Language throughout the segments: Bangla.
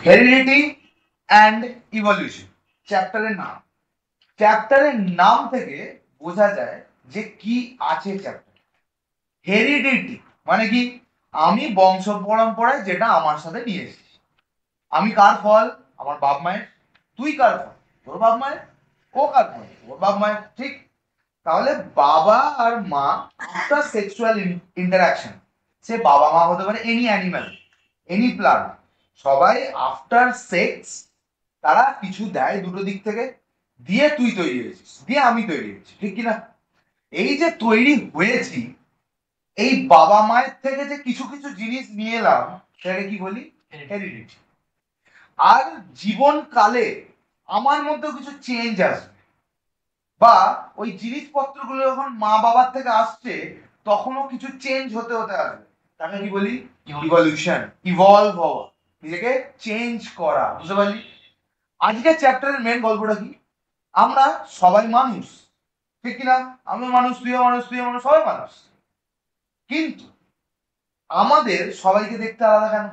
হেরিডিটি অ্যান্ড ইভলিউশন চ্যাপ্টারের নাম। চ্যাপ্টারের নাম থেকে বোঝা যায় যে কি আছে চ্যাপ্টার। হেরিডিটি মানে কি? আমি বংশ পরম্পরায় যেটা আমার সাথে নিয়ে এসেছি। আমি কার ফল? আমার বাপ মায়ের। তুই কার ফল? তোর বাপ মায়ের। ও কার ফল? ওর বাপ মায়ের। ঠিক? তাহলে বাবা আর মা আফটার সেক্সুয়াল ইন্টারাকশন, সে বাবা মা হতে পারে এনি অ্যানিম্যাল, এনি প্লান্ট, সবাই আফটার সেক্স তারা কিছু দেয় দুটো দিক থেকে, দিয়ে তুই তৈরি হয়েছিস, দিয়ে আমি তৈরি হয়েছি, ঠিক কিনা? এই যে তৈরি হয়েছি, এই বাবা মায়ের থেকে যে কিছু কিছু জিনিস নিয়ে এলাম সেটাকে কি বলি? হেরিডিটি। আর জীবনকালে আমার মধ্যেও কিছু চেঞ্জ আসবে, বা ওই জিনিসপত্রগুলো যখন মা বাবার থেকে আসছে তখনও কিছু চেঞ্জ হতে হতে আসবে, তাকে কি বলি? ইভলিউশন। ইভলভ হওয়া, নিজেকে চেঞ্জ করা। বুঝতে পারলি? আজকের চ্যাপ্টারের মেন গল্পটা কি? আমরা সবাই মানুষ, ঠিক কিনা? আমি মানুষ, তুইও মানুষ, তুইও মানুষ, সবাই মানুষ। কিন্তু আমাদের সবাইকে দেখতে আলাদা কেন?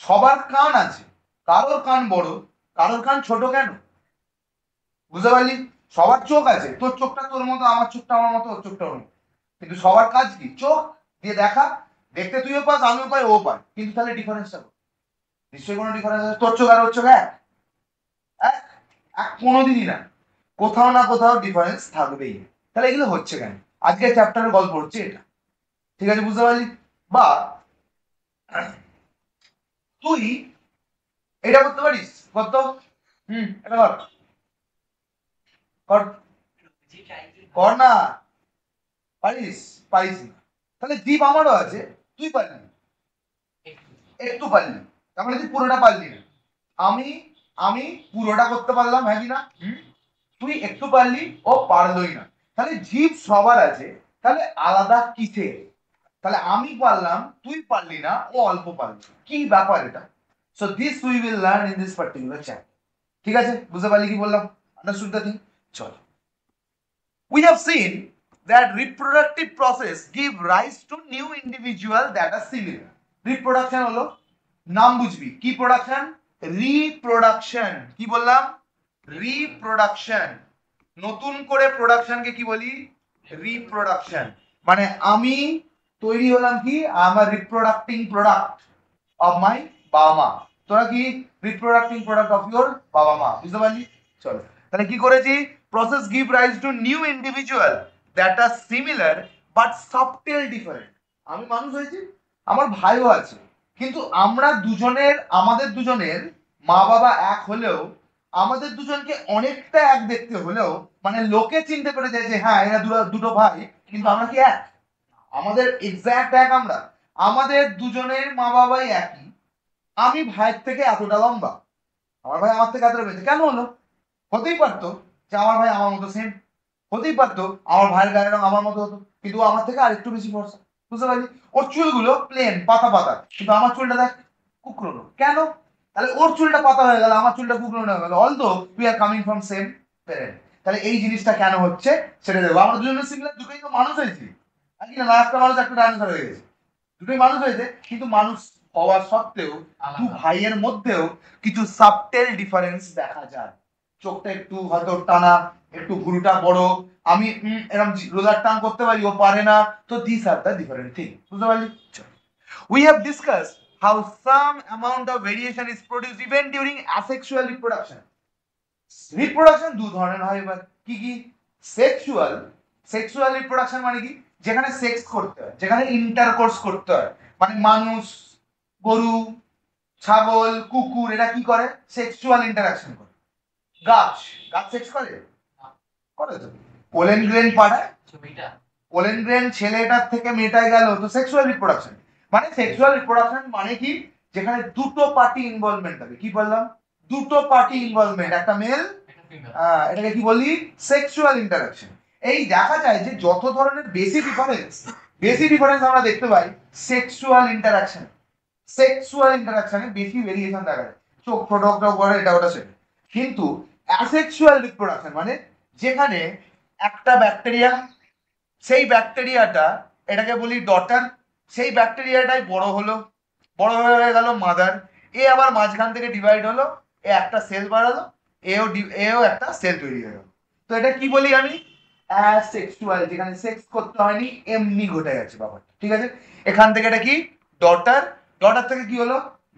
সবার কান আছে, কারোর কান বড়, কারোর কান ছোট, কেন? বুঝতে পারলি? সবার চোখ আছে, তোর চোখটা তোর মতো, আমার চোখটা আমার মতো, ওর চোখটা ওর মতো। কিন্তু সবার কাজ কি? চোখ দিয়ে দেখা, দেখতে তুইও পাস, আমিও পাই, ও পাই, কিন্তু তাহলে ডিফারেন্সটা কোথায়? নিশ্চয়ই কোনো ডিফারেন্স আছে। তোর চোখ আর ওর চোখ এক? এক? এক কোনোদিনই না। কোথাও না কোথাও ডিফারেন্স থাকবেই। তাহলে এগুলো হচ্ছে কেন? আজকের চ্যাপ্টারের গল্প হচ্ছে এটা। ঠিক আছে? বুঝতে পারলি? বা তুই এটা করতে পারিস? কত? এটা কর, কর, কর না। পারিস? পারিস না। তাহলে জীব আমারও আছে, তুই পারলি, একটু পারলি, তার মানে তুই পুরোটা পারলি না। আমি আমি পুরোটা করতে পারলাম, হ্যাঁ কি না? তুই একটু পারলি, ও পারলোই না। তাহলে জীব সবার আছে, তাহলে আলাদা কিসে? তাহলে আমি পারলাম, তুই পারলি না, ও অল্প পারলি, কি ব্যাপার এটা? So this we will learn in this particular chapter. ঠিক আছে? বুঝতে পারলি কি বললাম? Understood the thing? চল। We have seen that reproductive process give rise to new individual that are similar. Reproduction হলো, নাম বুঝবি কি প্রোডাকশন? রিপ্রোডাকশন। কি বললাম? রিপ্রোডাকশন। নতুন করে প্রোডাকশনকে কি বলি? রিপ্রোডাকশন। মানে আমি তৈরি হলাম কি? আমার রিপ্রোডাক্টিং প্রোডাক্ট অফ মাই বাবা মা। তোরা কি? রিপ্রোডাক্টিং প্রোডাক্ট অফ ইউর বাবা মা। বুঝতে পারলি? চলো, তাহলে কি করেছি? Process give rise to new individual that are similar but subtle different. আমি মানুষ হয়েছি, আমার ভাইও আছে, কিন্তু আমরা দুজনের, আমাদের দুজনের মা বাবা এক হলেও আমাদের দুজনকে অনেকটা এক দেখতে হলেও, মানে লোকে চিনতে পেরে যায় যে হ্যাঁ এরা দুটো ভাই, কিন্তু আমরা কি এক? আমাদের এক্সাক্ট এক আমরা। আমাদের দুজনের মা বাবাই একই, আমি ভাইয়ের থেকে এতটা লম্বা, আমার ভাই আমার থেকে এতটা বেশি, কেন হলো? হতেই পারতো যে আমার ভাই আমার মতো সেম, হতেই পারতো আমার ভাইয়ের গায়ের রং আমার মতো হতো, কিন্তু ও আমার থেকে আরেকটু বেশি ফর্সা। বুঝতে পারলি? ওর চুলগুলো প্লেন পাতা পাতা, কিন্তু আমার চুলটা দেখ কুকড়োনো, কেন? তাহলে ওর চুলটা পাতা হয়ে গেল, আমার চুলটা কুকড়োনো হয়ে গেল, although we are coming from same parent. তাহলে এই জিনিসটা কেন হচ্ছে সেটা দেখবো। আমরা দুজনে সিমিলার, দুটোই তো মানুষ হয়েছি, আর কি না? একটা মানুষ একটা ডাইনোসর হয়ে গেছে, দুটোই মানুষ হয়েছে, কিন্তু মানুষ হওয়া সত্ত্বেও দু ভাইয়ের মধ্যেও কিছু সাবটেল ডিফারেন্স দেখা যায়। চোখটা একটু হয়তো টানা, একটু ভুরুটা বড়, আমি এরকম রোলার টান করতে পারি, ও পারে না। তো this are the different thing. বুঝতে পারলি? We have discussed how some amount of variation is produced even during asexual reproduction. Reproduction দু ধরনের হয় এবার, কি কি? সেক্সুয়াল। সেক্সুয়াল রিপ্রোডাকশন মানে কি? যেখানে সেক্স করতে হয়, যেখানে ইন্টারকোর্স করতে হয়, মানে মানুষ, গরু, ছাগল, কুকুর, এরা কি করে? সেক্সুয়াল ইন্টারাকশন করে। গাছ, গাছ সেক্স করে? করে তো। পোলেন গ্রেন পাঠায়, পোলেন গ্রেন ছেলেটার থেকে মেয়েটায় গেল, তো সেক্সুয়াল রিপ্রোডাকশন। মানে সেক্সুয়াল রিপ্রোডাকশন মানে কি? যেখানে দুটো পার্টি ইনভলভমেন্ট থাকে। কি বললাম? দুটো পার্টি ইনভলভমেন্ট, একটা মেল, এটাকে কি বলি? Sexual interaction. এই দেখা যায় যে যত ধরনের বেশি ডিফারেন্স আমরা দেখতে পাই সেক্সুয়াল ইন্টারাকশন। সেক্সুয়াল ইন্টারাকশনে বেশি ভেরিয়েশন দেখা যায়, চোখ ছোট করে, এটা ওটা সেটা। কিন্তু অ্যাসেক্সুয়াল রিপ্রোডাকশন মানে যেখানে একটা ব্যাকটেরিয়া, সেই ব্যাকটেরিয়াটা, এটাকে বলি ডটার, সেই ব্যাকটেরিয়াটাই বড় হলো, বড় হয়ে গেল মাদার, এ আবার মাঝখান থেকে ডিভাইড হলো, এ একটা সেল বাড়ালো, এও একটা সেল তৈরি হলো। তো এটা কি বলি আমি, অ্যাসেক্সুয়াল, যেখানে সেক্স করতে হয়নি, এমনি ঘটে গেছে ব্যাপারটা, ঠিক আছে। এখান থেকে এটা কি ডটার, ডটার থেকে কি হলো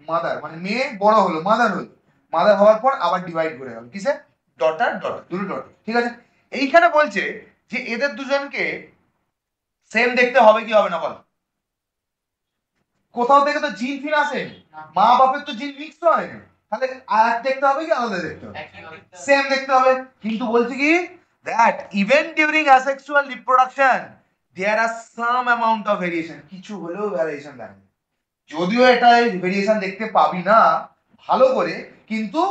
মাদার, মানে মেয়ে বড় হলো, মাদার হলো, মাদার হওয়ার পর আবার ডিভাইড করে গেল কিসে, ডটার ডটার, দুটো ডটার, ঠিক আছে। এইখানে বলছে যে এদের দুজনকে সেম দেখতে হবে কি হবে না বল, কোথাও থেকে তো জিন ফিন আসে, মা বাপের তো জিন মিক্স হয়, তাহলে আর দেখতে হবে কি আলাদা দেখতে হবে, সেম দেখতে হবে। কিন্তু বলছে কি that even during asexual reproduction there are some amount of variation, কিছু হলেও ভ্যারিয়েশন দেখা যায়, যদিও এটা ভেরিয়েশন দেখতে পাবি না ভালো করে, কিন্তু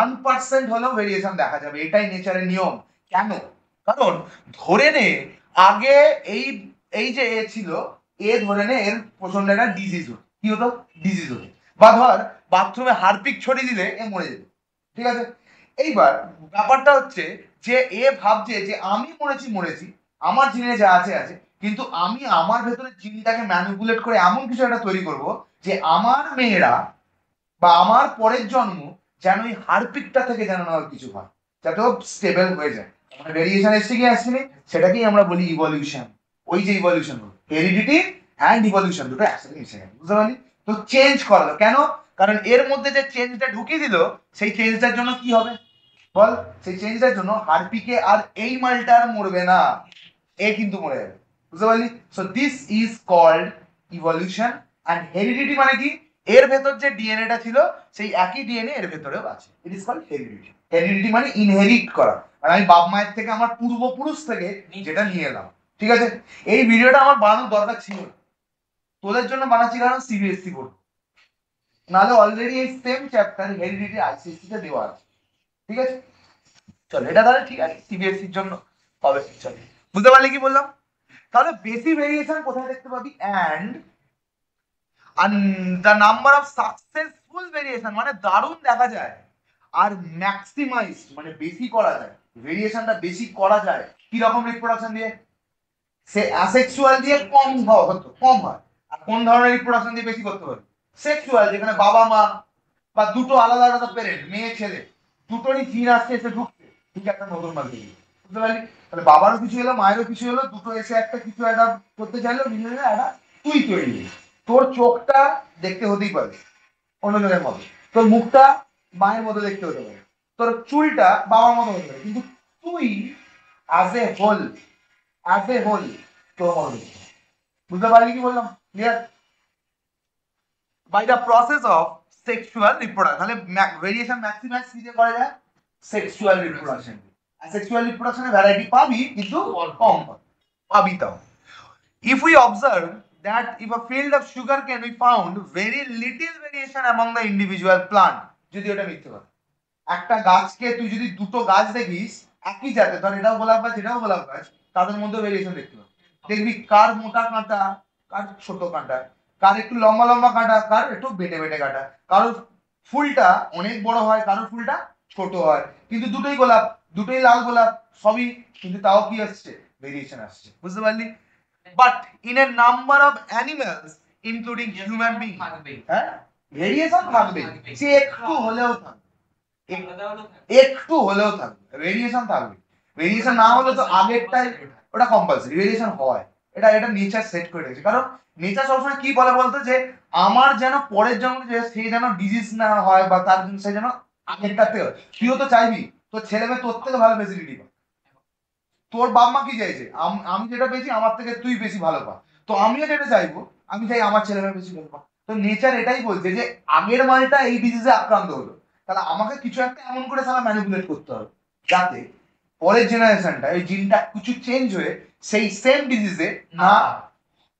1% হলেও ভেরিয়েশন দেখা যাবে, এটাই নেচারের নিয়ম। কেন, কারণ ধরে নে আগে এই এই যে এ ছিল, এ ধরে নে এর প্রচন্ড একটা ডিজিজ হতো, কি হতো, ডিজিজ হতো, বা ধর বাথরুমে হারপিক ছড়িয়ে দিলে এ মরে যেত, ঠিক আছে। এইবার ব্যাপারটা হচ্ছে যে এ ভাবছে যে আমি মরেছি আমার জিনে যা আছে আছে, কিন্তু আমি আমার ভেতরে জিনটাকে ম্যানিপুলেট করে এমন কিছু একটা তৈরি করব যে আমার মেয়েরা বা আমার পরের জন্ম যেন এই হারপিকটা থেকে যেন না কিছু হয়, যাতে ও স্টেবল হয়ে যায়। মানে ভেরিয়েশন এসছে কি আসছে, সেটাকেই আমরা বলি ইভলিউশন। ওই যে ইভলিউশন হলো হেরিডিটি অ্যান্ড ইভলিউশন, দুটো একসাথে মিশে গেল, বুঝতে পারলি। তো চেঞ্জ করালো কেন, কারণ এর মধ্যে যে চেঞ্জটা ঢুকিয়ে দিল, সেই চেঞ্জটার জন্য কি হবে বল, সেই চেঞ্জটার জন্য হারপিকে আর এই মালটা আর মরবে না, এ কিন্তু মরে যাবে, বুঝতে পারলি। So this is called evolution. And heredity মানে কি, এর ভেতর যে ডিএনএটা ছিল সেই একই ডিএনএ এর ভেতরেও আছে, it is called heredity. Heredity মানে ইনহেরিট করা, মানে আমি বাপ মায়ের থেকে আমার পূর্বপুরুষ থেকে যেটা নিয়ে এলাম, ঠিক আছে। এই ভিডিওটা আমার বানানোর দরকার ছিল না, তোদের জন্য বানাচ্ছি, কারণ সিবিএসসি বোর্ড, নাহলে অলরেডি এই সেম চ্যাপ্টার হেরিডিটি আইসিএসসি তে দেওয়া আছে, ঠিক আছে। চলো এটা তাহলে ঠিক আছে, সিবিএসসির জন্য হবে, চলো বুঝতে পারলি কি বললাম। তাহলে বেশি ভেরিয়েশন কোথায় দেখতে পাবি, and the number of successful variation, মানে দারুণ দেখা যায়, আর ম্যাক্সিমাইজ মানে বেশি করা যায়, ভেরিয়েশনটা বেশি করা যায় কি রকম রিপ্রোডাকশন দিয়ে, সে অ্যাসেক্সুয়াল দিয়ে কম হয়, আর কোন ধরনের রিপ্রোডাকশন দিয়ে বেশি করতে পারে, সেক্সুয়াল, যেখানে বাবা মা বা দুটো আলাদা আলাদা প্যারেন্ট, মেয়ে ছেলে দুটোরই জিন আসছে এসে ঢুকছে, ঠিক একটা নতুন মাল দিয়ে, বুঝতে পারলি। তাহলে বাবারও কিছু হলো, মায়েরও কিছু হলো, দুটো এসে একটা কিছু একটা করতে চাইলো, মিলে একটা তুই তৈরি। তোর চোখটা দেখতে হতেই পারে অন্য জনের মতো, তোর মুখটা মায়ের মতো দেখতে হতে পারে, তোর চুলটা বাবার মতো হতে পারে, কিন্তু তুই অ্যাজ এ হোল, তোর মতো দেখতে হবে। বুঝতে পারলি কি বললাম, clear. By the process of sexual reproduction, তাহলে ভেরিয়েশন ম্যাক্সিমাইজ কি দিয়ে করা যায়, সেক্সুয়াল রিপ্রোডাকশন। সেক্সুয়াল রিপ্রোডাকশনে ভ্যারাইটি পাবি কিন্তু কম পাবি তাও। If we observe that if a field of sugar can be found very little variation among the individual plant, যদি ওটা মিথ্যে কথা, একটা গাছকে তুই যদি দুটো গাছ দেখিস একই জাতের, ধর এটাও গোলাপ গাছ এটাও গোলাপ গাছ, তাদের মধ্যে ভেরিয়েশন দেখতে পাবি, দেখবি কার মোটা কাঁটা কার ছোট কাঁটা, কার একটু লম্বা লম্বা কাঁটা কার একটু বেটে বেটে কাঁটা, কারোর ফুলটা অনেক বড় হয় কারোর ফুলটা ছোট হয়, কিন্তু দুটোই গোলাপ, দুটোই লাল গোলাপ সবই, কিন্তু তাও কি আসছে, ভেরিয়েশন আসছে, বুঝতে পারলি। But in a number of animals including human being, হ্যাঁ ভেরিয়েশন থাকবে, সে একটু হলেও থাকবে, একটু হলেও থাকবে ভেরিয়েশন থাকবে, ভেরিয়েশন না হলে তো আগেরটাই ওটা কম্পালসারি, ভেরিয়েশন হয়, এটা এটা নেচার সেট করে রেখেছে। কারণ নেচার সবসময় কি বলে বলতো, যে আমার যেন পরের জন্ম যে সে যেন ডিজিজ না হয়, বা তার সে যেন আগেরটাতে হয়, তুইও তো চাইবি তোর ছেলে মেয়ে তোর থেকে ভালো ফেসিলিটি পায়, তোর বাপ মা কি চাইছে, আমি যেটা পেয়েছি আমার থেকে তুই বেশি ভালো পা, তো আমিও যেটা চাইবো, আমি চাই আমার ছেলে মেয়ে বেশি ভালো পা। তো নেচার এটাই বলছে যে আগের মালটা এই ডিজিজে আক্রান্ত হলো, তাহলে আমাকে কিছু একটা এমন করে সারা ম্যানিপুলেট করতে হবে যাতে পরের জেনারেশনটা এই জিনটা কিছু চেঞ্জ হয়ে সেই সেম ডিজিজে না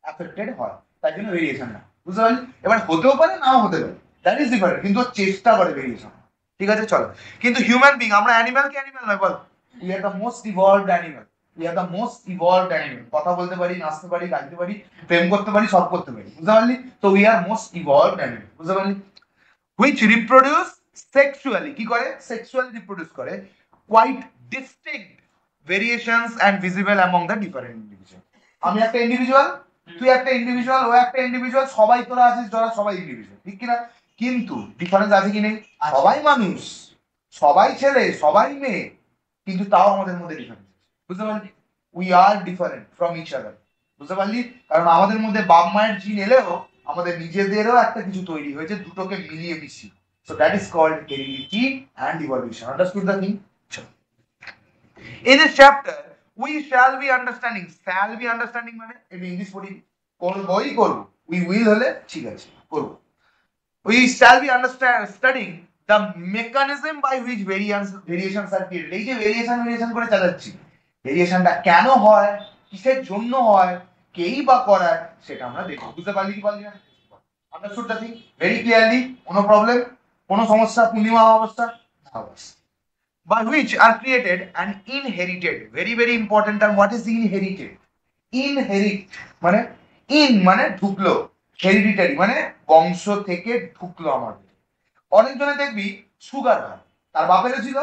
অ্যাফেক্টেড হয়, তাই জন্য ভেরিয়েশন না, বুঝতে পারলি। এবার হতেও পারে নাও হতে পারে, দ্যাট ইজ ডিফারেন্ট, কিন্তু চেষ্টা করে ভেরিয়েশন, ঠিক আছে চলো। কিন্তু হিউম্যান বিং, আমরা অ্যানিমাল কি অ্যানিমাল নয় বল, we are the most evolved animal, we are the most evolved animal, কথা বলতে পারি, নাচতে পারি, গাইতে পারি, প্রেম করতে পারি, সব করতে পারি, বুঝতে পারলি। তো we are most evolved animal, বুঝতে পারলি। which reproduce sexually, কি করে sexually reproduce করে, quite distinct variations and visible among the different individual। আমি একটা ইন্ডিভিজুয়াল, তুই একটা ইন্ডিভিজুয়াল, ও একটা ইন্ডিভিজুয়াল, সবাই তোরা আছিস যারা সবাই ইন্ডিভিজুয়াল, ঠিক কিনা। কিন্তু ডিফারেন্স আছে কি নেই? সবাই মানুষ, সবাই ছেলে, সবাই মেয়ে, কিন্তু তাও আমাদের মধ্যে ডিফারেন্স। বুঝতে পারলি? We are different from each other. বুঝতে পারলি? কারণ আমাদের মধ্যে বাপ মায়ের জিন এলেও আমাদের নিজেদেরও একটা কিছু তৈরি হয়েছে দুটোকে মিলিয়ে মিশিয়ে। So that is called heredity and evolution. Understood the thing? In this chapter we shall be understanding, shall be understanding মানে এটা ইংলিশ পড়ি, করবই করব, we will হলে ঠিক আছে করব। We shall be studying the mechanism by which variations are created. এই যে ভেরিয়েশন করে চালাচ্ছি, ভেরিয়েশনটা কেন হয়, কিসের জন্য হয়, কেই বা করায়, সেটা আমরা দেখব। বুঝতে পারলি কি পারলি না? Understood the thing very clearly? কোনো প্রবলেম, কোনো সমস্যা, পূর্ণিমা অবস্থা? By which are created and inherited. Very very important term. What is inherited? Inherit মানে in মানে ঢুকলো, হেরিডিটারি মানে বংশ থেকে ঢুকলো আমাদের। অনেকজনে দেখবি সুগার হয়, তার বাপেরও ছিল,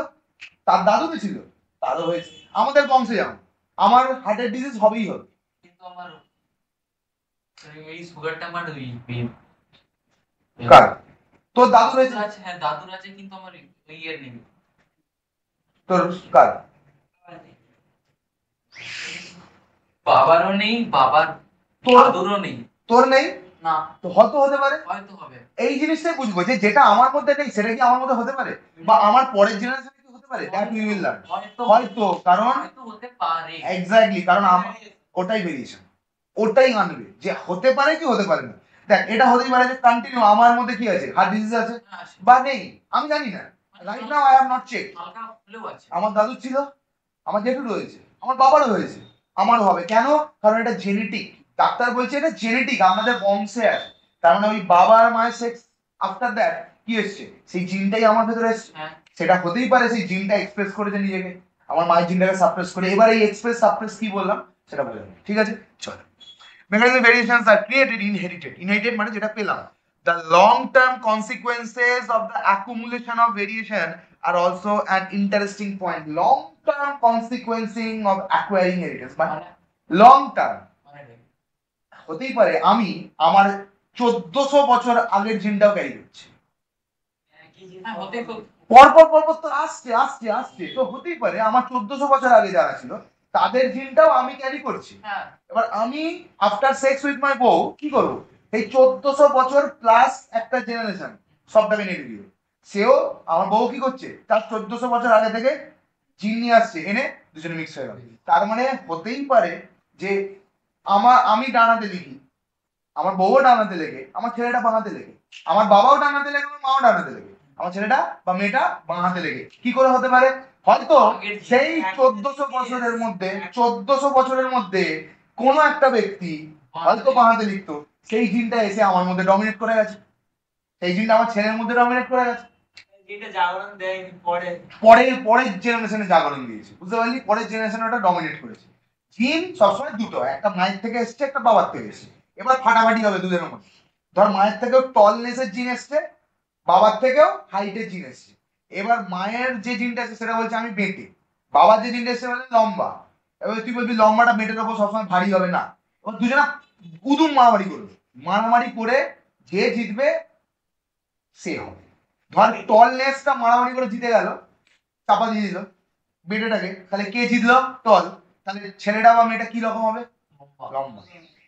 তার দাদুরও ছিল, তারও হয়েছে। আমাদের বংশে যেমন আমার হার্টের ডিজিজ হবেই হবে, কিন্তু আমার এই সুগারটা আমার কার? তোর দাদুর হয়েছে? হ্যাঁ দাদুর আছে, কিন্তু আমার ইয়ের নেই। তোর কার? বাবারও নেই, বাবার দাদুরও নেই। তোর নেই না, তো হয়তো হতে পারে, হয়তো হবে। এই জিনিসটাই বুঝবো যে যেটা আমার মধ্যে নেই সেটা কি আমার মধ্যে হতে পারে, বা আমার পরের জেনারেশনে কি হতে পারে। That we will learn. হয়তো, কারণ হয়তো হতে পারে, এক্স্যাক্টলি, কারণ ওটাই ভেরিয়েশন, ওটাই আনবে যে হতে পারে কি হতে পারে না। দেখ এটা হতেই পারে যে কন্টিনিউ আমার মধ্যে কি আছে, হার্ট ডিজিজ আছে বা নেই, আমি জানি না, right now I have not check. আমার দাদুর ছিল, আমার জেঠুর হয়েছে, আমার বাবারও হয়েছে, আমারও হবে। কেন? কারণ এটা জেনেটিক। ডাক্তার বলছে এটা জেনেটিক, আমাদের বংশে আছে। তার মানে ওই বাবার মায়ের সেক্স আফটার দ্যাট কি এসছে, সেই জিনটাই আমার ভেতরে এসছে। সেটা হতেই পারে সেই জিনটা এক্সপ্রেস করেছে নিজেকে, আমার মায়ের জিনটাকে সাপ্রেস করে। এবার এই এক্সপ্রেস সাপ্রেস কি বললাম সেটা বলে, ঠিক আছে? চলো, mechanism variations are created, inherited মানে যেটা পেলাম। The long term consequences of the accumulation of variation are also an interesting point. Long term consequencing of acquiring inheritance মানে long term হতেই পারে আমি আমার 1400 বছর আগের জিনটাও ক্যারি করছি। পরপর তো আসছে আসছে আসছে, তো হতেই পারে আমার 1400 বছর আগে যারা ছিল তাদের জিনটাও আমি ক্যারি করছি। এবার আমি আফটার সেক্স উইথ মাই বউ কি করবো, এই 1400 বছর প্লাস একটা জেনারেশন সবটাকে নিয়ে দিল। সেও আমার বউ কি করছে, তার 1400 বছর আগে থেকে জিন নিয়ে আসছে, এনে দুজনে মিক্স হয়ে গেল। তার মানে হতেই পারে যে আমি ডানাতে লিখি, আমার বউও ডানাতে লেগে, আমার ছেলেটা বানাতে লেগে, আমার বাবাও ডানাতে লেগে, আমার মাও ডানাতে লেগে, আমার ছেলেটা বা মেয়েটা বাঁ হাতে লেগে। কি করে হতে পারে? হয়তো সেই 1400 বছরের মধ্যে 1400 বছরের মধ্যে কোন একটা ব্যক্তি হয়তো বাঁ হাতে লিখতো, সেই জিনটা এসে আমার মধ্যে ডমিনেট করে গেছে, সেই জিনটা আমার ছেলের মধ্যে ডমিনেট করে গেছে, জাগরণ দেয়নি, পরের জেনারেশনে জাগরণ দিয়েছে। বুঝতে পারলি? পরের জেনারেশনে ওটা ডমিনেট করেছে। জিন সবসময় দুটো, একটা মায়ের থেকে এসছে, একটা বাবার থেকে এসছে। এবার ফাটাফাটি হবে দুধের মধ্যে। ধর মায়ের থেকেও টলনেসের জিন এসছে, বাবার থেকেও হাইটের জিন এসছে। এবার মায়ের যে জিনটা আছে সেটা বলছে আমি বেঁটে, বাবার যে জিনটা এসছে বলে লম্বা। এবার তুই বলবি লম্বাটা বেঁটের ওপর সবসময় ভারী হবে না, এবার দুজনা কুদুম মারামারি করবে, মারামারি করে যে জিতবে সে হবে। ধর টলনেসটা মারামারি করে জিতে গেল, চাপা দিয়ে দিল বেটেটাকে, তাহলে কে জিতলো? টল। তাহলে ছেলেটা বা মেয়েটা কি রকম হবে? লম্বা।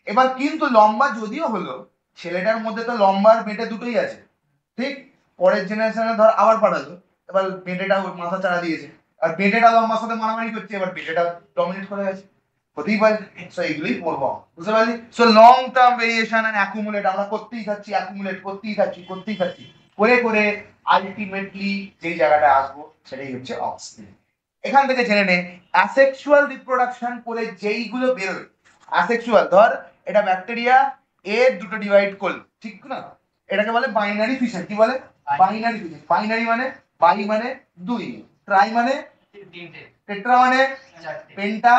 এবার কিন্তু লম্বা যদিও হলো, ছেলেটার মধ্যে তো লম্বা আর বেটে দুটোই আছে, ঠিক? পরের জেনারেশনে ধর আবার পাঠালো, এবার বেটেটা মাথা চাড়া দিয়েছে, আর বেটেটা লম্বার সাথে মারামারি করছে, এবার বেটেটা ডমিনেট করে গেছে। হতেই পারে। সো এগুলোই পড়বো, বুঝতে পারলি? So long term variation and accumulate আমরা করতেই থাকছি, অ্যাকুমুলেট করতেই থাকছি করে করে আলটিমেটলি যেই জায়গাটা আসবো সেটাই হচ্ছে অক্সিজেন। এখান থেকে জেনে নে অ্যাসেক্সুয়াল রিপ্রোডাকশন করে যেইগুলো বেরোয়, অ্যাসেক্সুয়াল, ধর এটা ব্যাকটেরিয়া এ দুটো ডিভাইড করল, ঠিক না? এটাকে বলে বাইনারি ফিশন। কি বলে? Binary fission. বাইনারি মানে বাই মানে দুই, ট্রাই মানে তিনটে, টেট্রা মানে পেন্টা।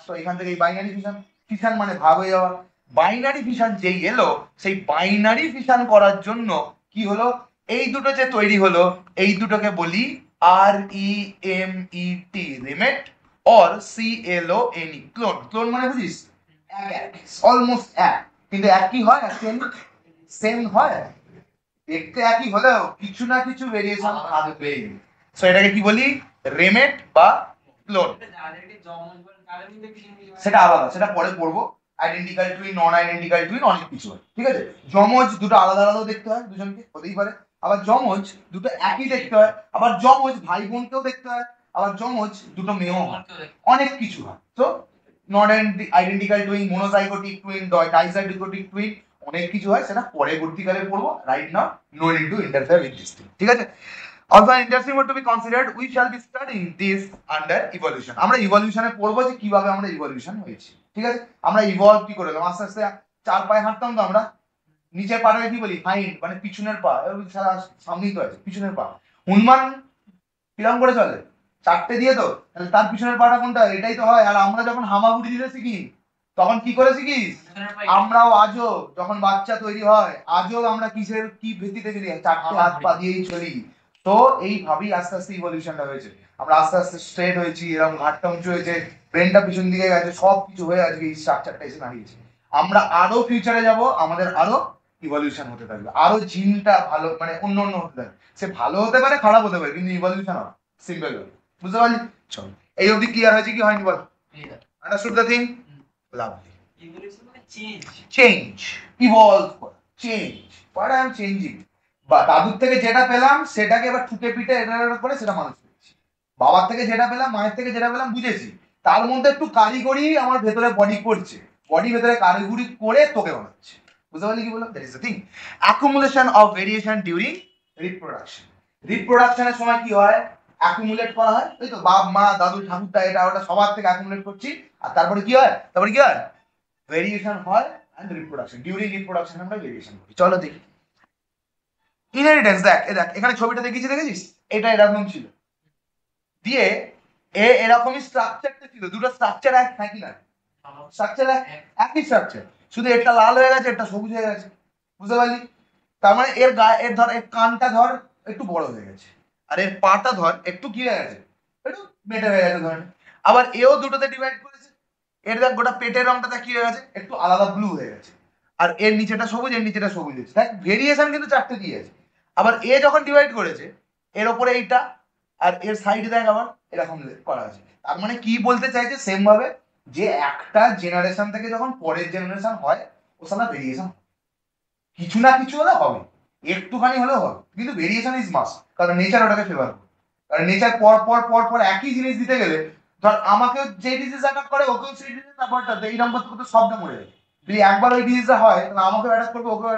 তো এখান থেকে এই বাইনারি ফিশন, ফিশন মানে ভাগ হয়ে যাওয়া। বাইনারি ফিশন যেই এলো, সেই বাইনারি ফিশন করার জন্য কি হলো, এই দুটো যে তৈরি হলো, এই দুটোকে বলি REMET, রিমেট, অর CLONE, ক্লোন। ক্লোন মানে বুঝিস অলমোস্ট এক, কিন্তু এক কি হয়, সেম হয়। দেখতে একই হলেও কিছু না কিছু ভেরিয়েশন থাকবেই। সো এটাকে কি বলি, রেমেট বা ক্লোন। সেটা আলাদা, সেটা পরে পড়বো। আইডেন্টিক্যাল টুইন, নন আইডেন্টিক্যাল টুইন, অনেক কিছু হয়, ঠিক আছে। যমজ দুটো আলাদা আলাদা দেখতে হয়, দুজনকে হতেই পারে। আবার যমজ দুটো একই দেখতে হয়, আবার যমজ ভাই বোনকেও দেখতে হয়, আবার যমজ দুটো মেয়েও হয়, অনেক কিছু হয়। তো non identical twin, monozygotic twin, dizygotic twin, অনেক কিছু হয়, সেটা পরবর্তীকালে পড়বো। Right now no need to interfere with this thing, ঠিক আছে। Also an interesting word to be considered, we shall be studying this under evolution. আমরা ইভলিউশনে পড়বো যে কিভাবে আমরা ইভলিউশন হয়েছি, ঠিক আছে। আমরা ইভলভ কি করে এলাম, আস্তে আস্তে চার পায়ে হাঁটতাম তো আমরা, নিচের পাটাকে কি বলি, হাইন্ড, মানে পিছনের পা, সারা সামনেই তো আছে পিছনের পা। হনুমান কিরম করে চলে, চারটে দিয়ে তো, তাহলে তার পিছনের পাটা কোনটা, এটাই তো হয়। আর আমরা যখন হামাগুড়ি দিতে শিখি তখন কি করে শিখিস, আমরাও আজও যখন বাচ্চা তৈরি হয় আজও আমরা কিসের কি ভিত্তিতে চলি, চারটে হাত পা দিয়েই চলি। তো এইভাবেই আস্তে আস্তে ইভলিউশনটা হয়েছে। আমরা আস্তে আস্তে স্ট্রেট হয়েছি, এরকম ঘাটটা উঁচু হয়েছে, ব্রেনটা পিছন দিকে গেছে, সব কিছু হয়ে আজকে এই স্ট্রাকচারটা এসে দাঁড়িয়েছে। আমরা আরো ফিউচারে যাব, আমাদের আরো ইভলিউশন হতে থাকবে, আরো জিনটা ভালো, মানে অন্য অন্য হতে থাকবে। সে ভালো হতে পারে, খারাপ হতে পারে, কিন্তু ইভলিউশন হবে সিম্পল, বুঝতে পারলি? চল, এই অবধি ক্লিয়ার হয়েছে কি হয়নি বল? Understood the thing? Lovely. Change, evolve করা, change, what I am changing. বা দাদুর থেকে যেটা পেলাম সেটাকে এবার ঠুকে পিটে এটা করে সেটা মানুষ পেয়েছি। বাবার থেকে যেটা পেলাম, মায়ের থেকে যেটা পেলাম, বুঝেছি, তার মধ্যে একটু কারিগরি আমার ভেতরে বডি করছে, বডি ভেতরে কারিগরি করে তোকে বানাচ্ছে, বুঝতে পারলি কি বললাম? That is the thing. Accumulation of variation during reproduction. রিপ্রোডাকশনের সময় কি হয়, অ্যাকুমুলেট করা হয়, তাই তো, বাপ মা দাদু ঠাকুরটা এটা ওটা সবার থেকে অ্যাকুমুলেট করছি। আর তারপরে কি হয়, তারপরে কি হয়, ভেরিয়েশন হয়। এন্ড রিপ্রোডাকশন, ডিউরিং রিপ্রোডাকশন আমরা ভেরিয়েশন করি। চলো দেখি ইনহেরিটেন্স। দেখ এখানে ছবিটা দেখিয়েছি, দেখেছিস, এটা এরকম ছিল, দিয়ে এরকমই স্ট্রাকচারটা ছিল, দুটো স্ট্রাকচার এক নাকি না, স্ট্রাকচার একই স্ট্রাকচার, শুধু এটা লাল হয়ে গেছে, এটা সবুজ হয়ে গেছে, বুঝতে পারলি? তার মানে এর গায়ে, এর ধর, এর কানটা ধর একটু বড় হয়ে গেছে, আর এর পাটা ধর একটু কি হয়ে গেছে, একটু মেটে হয়ে গেছে ধরেন। আবার এও দুটোতে ডিভাইড করেছে, এর দেখ গোটা পেটের রংটা কি হয়ে গেছে, একটু আলাদা ব্লু হয়ে গেছে, আর এর নিচেটা সবুজ, এর নিচেটা সবুজ হয়েছে, দেখ ভেরিয়েশন কিন্তু চারটে দিয়ে আছে। আবার এ যখন ডিভাইড করেছে, এর ওপরে এইটা, আর এর সাইডে দেখ আবার এরকম করা আছে। তার মানে কি বলতে চাইছে, সেম ভাবে যে একটা জেনারেশন থেকে যখন পরের জেনারেশন হয়, ও সালা ভেরিয়েশন কিছু না কিছু হলে হবে, একটুখানি হলেও হবে, কিন্তু ভেরিয়েশন ইজ মাস্ট, কারণ নেচার ওটাকে ফেভার করে। কারণ নেচার পর পর পর পর একই জিনিস দিতে গেলে, ধর আমাকেও যে ডিজিজ অ্যাটাক করে ওকেও সেই ডিজিজ, তারপরটা এই নম্বর করতে সবটা মরে যাবে। যদি একবার ওই ডিজিজটা হয়, তাহলে আমাকেও অ্যাটাক করবে, ওকেও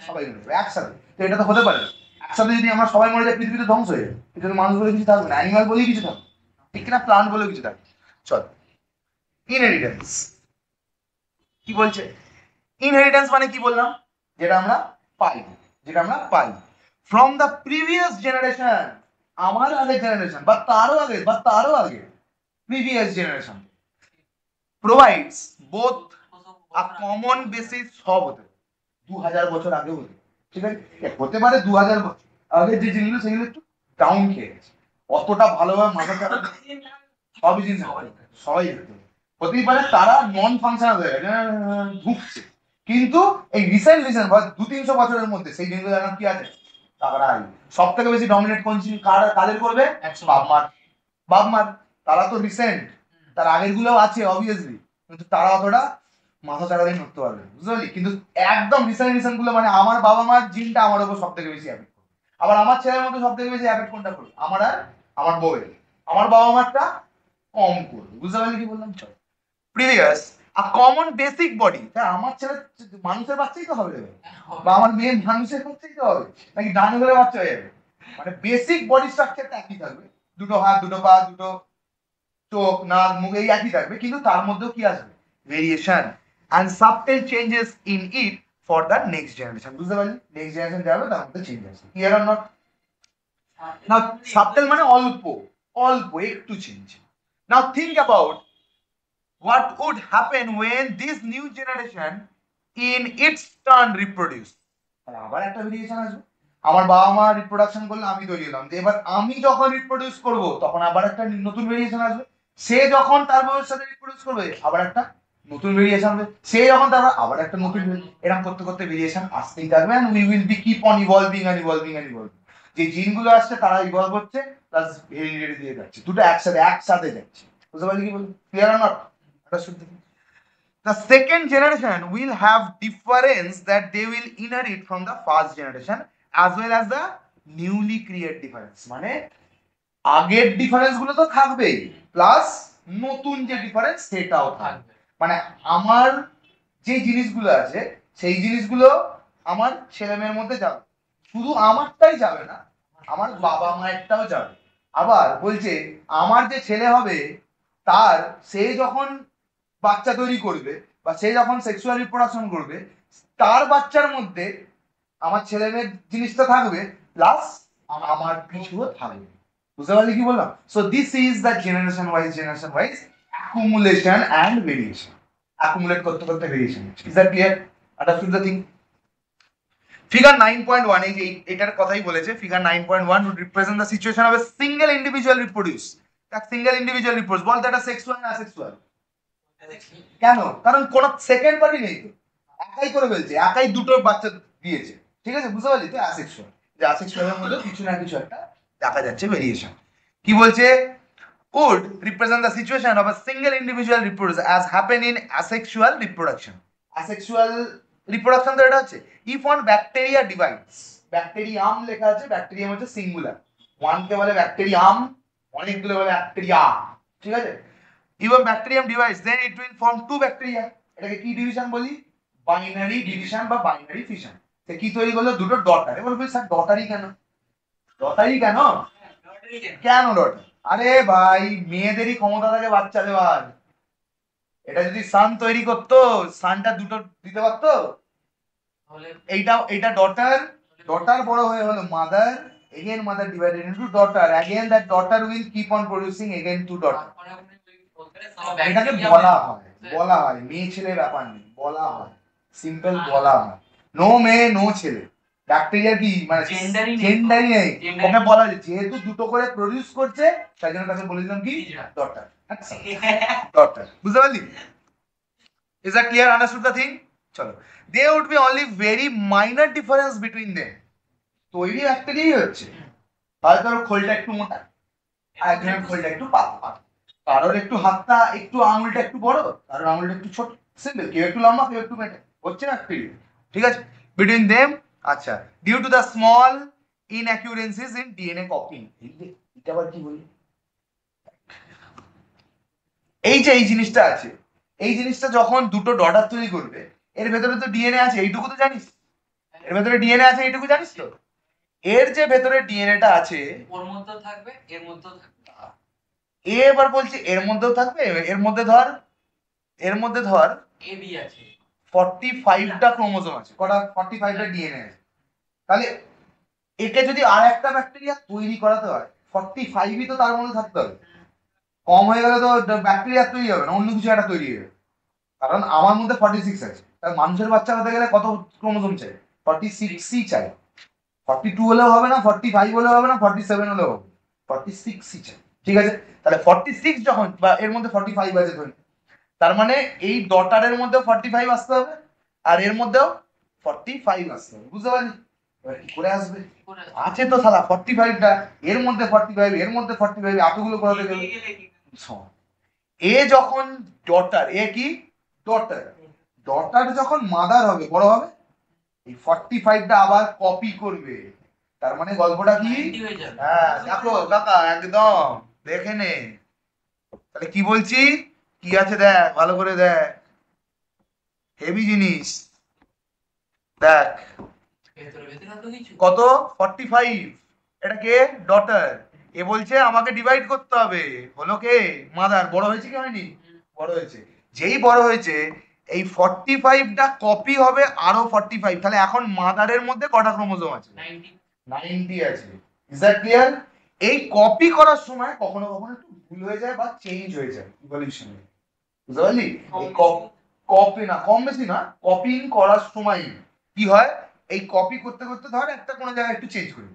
সবাই মরে যাবে একসাথে। তো এটা তো হতে পারে, একসাথে যদি আমরা সবাই মরে যাই পৃথিবীতে ধ্বংস হয়ে যাবে, পৃথিবীতে মানুষ বলে কিছু থাকবে না, অ্যানিমাল বলেই কিছু থাকবে, ঠিক কিনা, প্লান্ট বলেও কিছু থাকবে। চল, ইনহেরিটেন্স কি বলছে, ইনহেরিটেন্স মানে কি বললাম, যেটা আমরা পাই, যেটা আমরা পাই ফ্রম দ্য প্রিভিয়াস জেনারেশন, আমার আগের জেনারেশন বা তারও আগে বা তারও আগে, প্রিভিয়াস জেনারেশন প্রোভাইডস বোথ আ কমন বেসিস। সব হতে 2000 বছর আগে হতে, ঠিক আছে, হতে পারে 2000 বছর আগে যে জিনিসগুলো সেগুলো একটু ডাউন খেয়ে গেছে, অতটা ভালোভাবে মাথা চালা সবই জিনিস সবাই হতেই পারে, তারা নন ফাংশনাল হয়ে গেছে, ঢুকছে, কিন্তু এই রিসেন্ট বা 200-300 বছরের মধ্যে সেই জিনিসগুলো এখন কি আছে, তারাই সব থেকে বেশি ডমিনেট করছি, কাদের করবে, বাপ মার, তারা তো রিসেন্ট, তার আগের গুলো আছে অবভিয়াসলি, কিন্তু তারা অতটা মাথা চাড়া দিয়ে নড়তে পারবে, বুঝতে পারলি? কিন্তু একদম রিসেন্ট গুলো, মানে আমার বাবা মার জিনটা আমার উপর সব থেকে বেশি অ্যাফেক্ট করবে, আবার আমার ছেলের মধ্যে সব থেকে বেশি অ্যাফেক্ট কোনটা করবে, আমার আর আমার বউয়ের, আমার বাবা মারটা কম করবে, বুঝতে পারলি কি বললাম? চল, প্রিভিয়াস আ কমন বেসিক বডি, আমার ছেলে মানুষের বাচ্চাই তো হবে, বা আমার মেয়ে মানুষের বাচ্চাই তো হবে, নাকি ডানগুলোর বাচ্চা হয়ে যাবে, মানে বেসিক বডি স্ট্রাকচারটা একই থাকবে, দুটো হাত, দুটো পা, দুটো চোখ, নাক, মুখ, এই একই থাকবে, কিন্তু তার মধ্যেও কি আসবে, variation and subtle changes in it for the next generation, বুঝতে পারলি? নেক্সট জেনারেশন যাবে, তার মধ্যে চেঞ্জ আসবে, clear or not? Now subtle মানে অল্প, অল্প একটু change. Now think about what would happen when this new generation in its turn reproduce, আবার একটা ভেরিয়েশন আসবে, আমার বাবা মা রিপ্রোডাকশন করলে আমি তৈরি হলাম, এবার আমি যখন রিপ্রোডিউস করব তখন আবার একটা নতুন ভেরিয়েশন আসবে, সে যখন তার বউয়ের সাথে রিপ্রোডিউস করবে আবার একটা নতুন ভেরিয়েশন হবে, সেই যখন তারপর আবার একটা নতুন, এরকম করতে করতে ভেরিয়েশন আসতেই থাকবে, and we will be keep on evolving and evolving and evolving. যে জিনগুলো আসছে তারা ইভলভ হচ্ছে, প্লাস হেরিডিটি দিয়ে যাচ্ছে, দুটো একসাথে যাচ্ছে। বুঝতে পারলি কি বলি? Clear or not? The second generation will have difference that they will inherit from the first generation as well as the newly created difference. মানে আগের ডিফারেন্স গুলো তো থাকবেই, প্লাস নতুন যে ডিফারেন্স সেটাও থাকবে। মানে আমার যে জিনিসগুলো আছে সেই জিনিসগুলো আমার ছেলে মেয়ের মধ্যে যাবে, শুধু আমারটাই যাবে না, আমার বাবা মায়েরটাও যাবে। আবার বলছে আমার যে ছেলে হবে তার, সে যখন বাচ্চা তৈরি করবে বা সে যখন সেক্সুয়াল রিপ্রোডাকশন করবে, তার বাচ্চার মধ্যে আমার ছেলে মেয়ের জিনিসটা থাকবে, প্লাস আমার কিছুও থাকবে। বুঝতে পারলি কি বললাম? So this is the generation wise accumulation and variation. Accumulate করতে করতে variation. Is that clear? Understood the thing? Figure 9.1 এই যে এটার কথাই বলেছে। Figure 9.1 would represent the situation of a single individual reproduce. that single individual reproduce বলতে এটা সেক্সুয়াল না অ্যাসেক্সুয়াল? কেন? কারণ কোন সেকেন্ড পার্টি নেই তো, একাই করে ফেলছে, একাই দুটো বাচ্চা দিয়েছে। ঠিক আছে, বুঝতে পারলি তো? অ্যাসেক্সুয়াল, যে অ্যাসেক্সুয়ালের মধ্যে কিছু না কিছু একটা দেখা যাচ্ছে ভেরিয়েশন। কি বলছে? would represent the situation of a single individual reproduce as happen in asexual reproduction. Asexual reproduction তো এটা হচ্ছে if one bacteria divides, bacterium লেখা আছে, ব্যাকটেরিয়াম হচ্ছে সিঙ্গুলার, ওয়ান কে বলে ব্যাকটেরিয়াম, অনেকগুলো বলে ব্যাকটেরিয়া। ঠিক আছে, if a bacterium divides then it will form two bacteria. এটাকে কি ডিভিশন বলি? বাইনারি ডিভিশন বা বাইনারি ফিশন। সে কি তৈরি করলো? দুটো ডটার। এবার বলি স্যার ডটারই কেন? ডটারই কেন? কেন ডটার? আরে ভাই, মেয়েদেরই ক্ষমতা থাকে বাচ্চা দেওয়ার। এটা যদি সান তৈরি করতো, সানটা দুটো দিতে পারতো। এইটা ডটার, ডটার বড় হয়ে হলো mother, again mother divided into daughter, again that daughter will keep on producing again two daughter. এটাকে বলা হয় মেয়ে ছেলে ব্যাপার নেই, বলা হয় সিম্পল, বলা হয় নো মেয়ে নো ছেলে। ব্যাকটেরিয়া কি মানে জেন্ডারই নেই, ওকে বলা হয় যেহেতু দুটো করে প্রডিউস করছে তাই জন্য তাকে বলে দিলাম কি ডটার। ডটার, বুঝতে পারলি? Is that clear? Understood the thing? চলো, there would be only very minor difference between them. তৈরি ব্যাকটেরিয়াই হচ্ছে, হয়তো খোলটা একটু মোটা আর একজনের খোলটা একটু পাতলা, কারোর একটু হাতটা একটু আঙুলটা একটু বড়, কারোর আঙুলটা একটু ছোট, সিম্পল, কেউ একটু লম্বা কেউ একটু মেটে, হচ্ছে ব্যাকটেরিয়া। ঠিক আছে, বিটুইন দেম। আচ্ছা, due to the small inaccuracies in DNA copying. এটা আবার কি বলি? এই যে এই জিনিসটা আছে, এই জিনিসটা যখন দুটো ডটার তৈরি করবে, এর ভেতরে তো ডিএনএ আছে, এইটুকু তো জানিস। এর ভেতরে ডিএনএ আছে, এইটুকু জানিস তো? এর যে ভেতরে ডিএনএটা আছে ওর মধ্যেও থাকবে, এর মধ্যেও থাকবে। এবার বলছি এর মধ্যেও থাকবে, এর মধ্যে ধর এবি আছে, 45টা ক্রোমোজোম আছে। কটা? 45টা ডিএনএ আছে। তাহলে একে যদি আর একটা ব্যাকটেরিয়া তৈরি করাতে হয়, 45ই তো তার মধ্যে থাকতে হবে। কম হয়ে গেলে তো ব্যাকটেরিয়া তৈরি হবে না, অন্য কিছু একটা তৈরি হবে। কারণ আমার মধ্যে 46 আছে, তাহলে মানুষের বাচ্চা হতে গেলে কত ক্রোমোজোম চাই? 46ই চাই। 42 হলেও হবে না, 45 হলেও হবে না, 47 হলেও হবে, 46ই চাই। ঠিক আছে, তাহলে 46 যখন, বা এর মধ্যে 45 আছে ধরি, তার মানে এই ডটারের মধ্যে 45 আসতে হবে আর এর মধ্যেও 45 আসতে হবে। বুঝতে পারলি? এবার কি করে আসবে? আছে তো শালা 45টা, এর মধ্যে 45, এর মধ্যে 45, এতগুলো কোথা থেকে গেল? এ যখন ডটার, এ কি ডটার, ডটার যখন মাদার হবে, বড় হবে, এই 45টা আবার কপি করবে। তার মানে গল্পটা কি? হ্যাঁ দেখো কাকা, একদম দেখে নে। তাহলে কি বলছি, কি আছে দেখ, ভালো করে দেখ, হেভি জিনিস দেখ। কত? 45। এটা কে? ডটার। এ বলছে আমাকে ডিভাইড করতে হবে, হলো কে? মাদার। বড় হয়েছে কি হয়নি? বড় হয়েছে। যেই বড় হয়েছে এই 45টা কপি হবে আরো 45। তাহলে এখন মাদারের মধ্যে কটা ক্রোমোজোম আছে? 90 আছে। Is that clear? এই কপি করার সময় কখনো কখনো একটু ভুল হয়ে যায় বা চেঞ্জ হয়ে যায় ইভলিউশনে। বুঝতে পারলি? এই কপি না, কম বেশি না, কপিং করার সময় কি হয়, এই কপি করতে করতে ধর একটা কোনো জায়গায় একটু চেঞ্জ করি,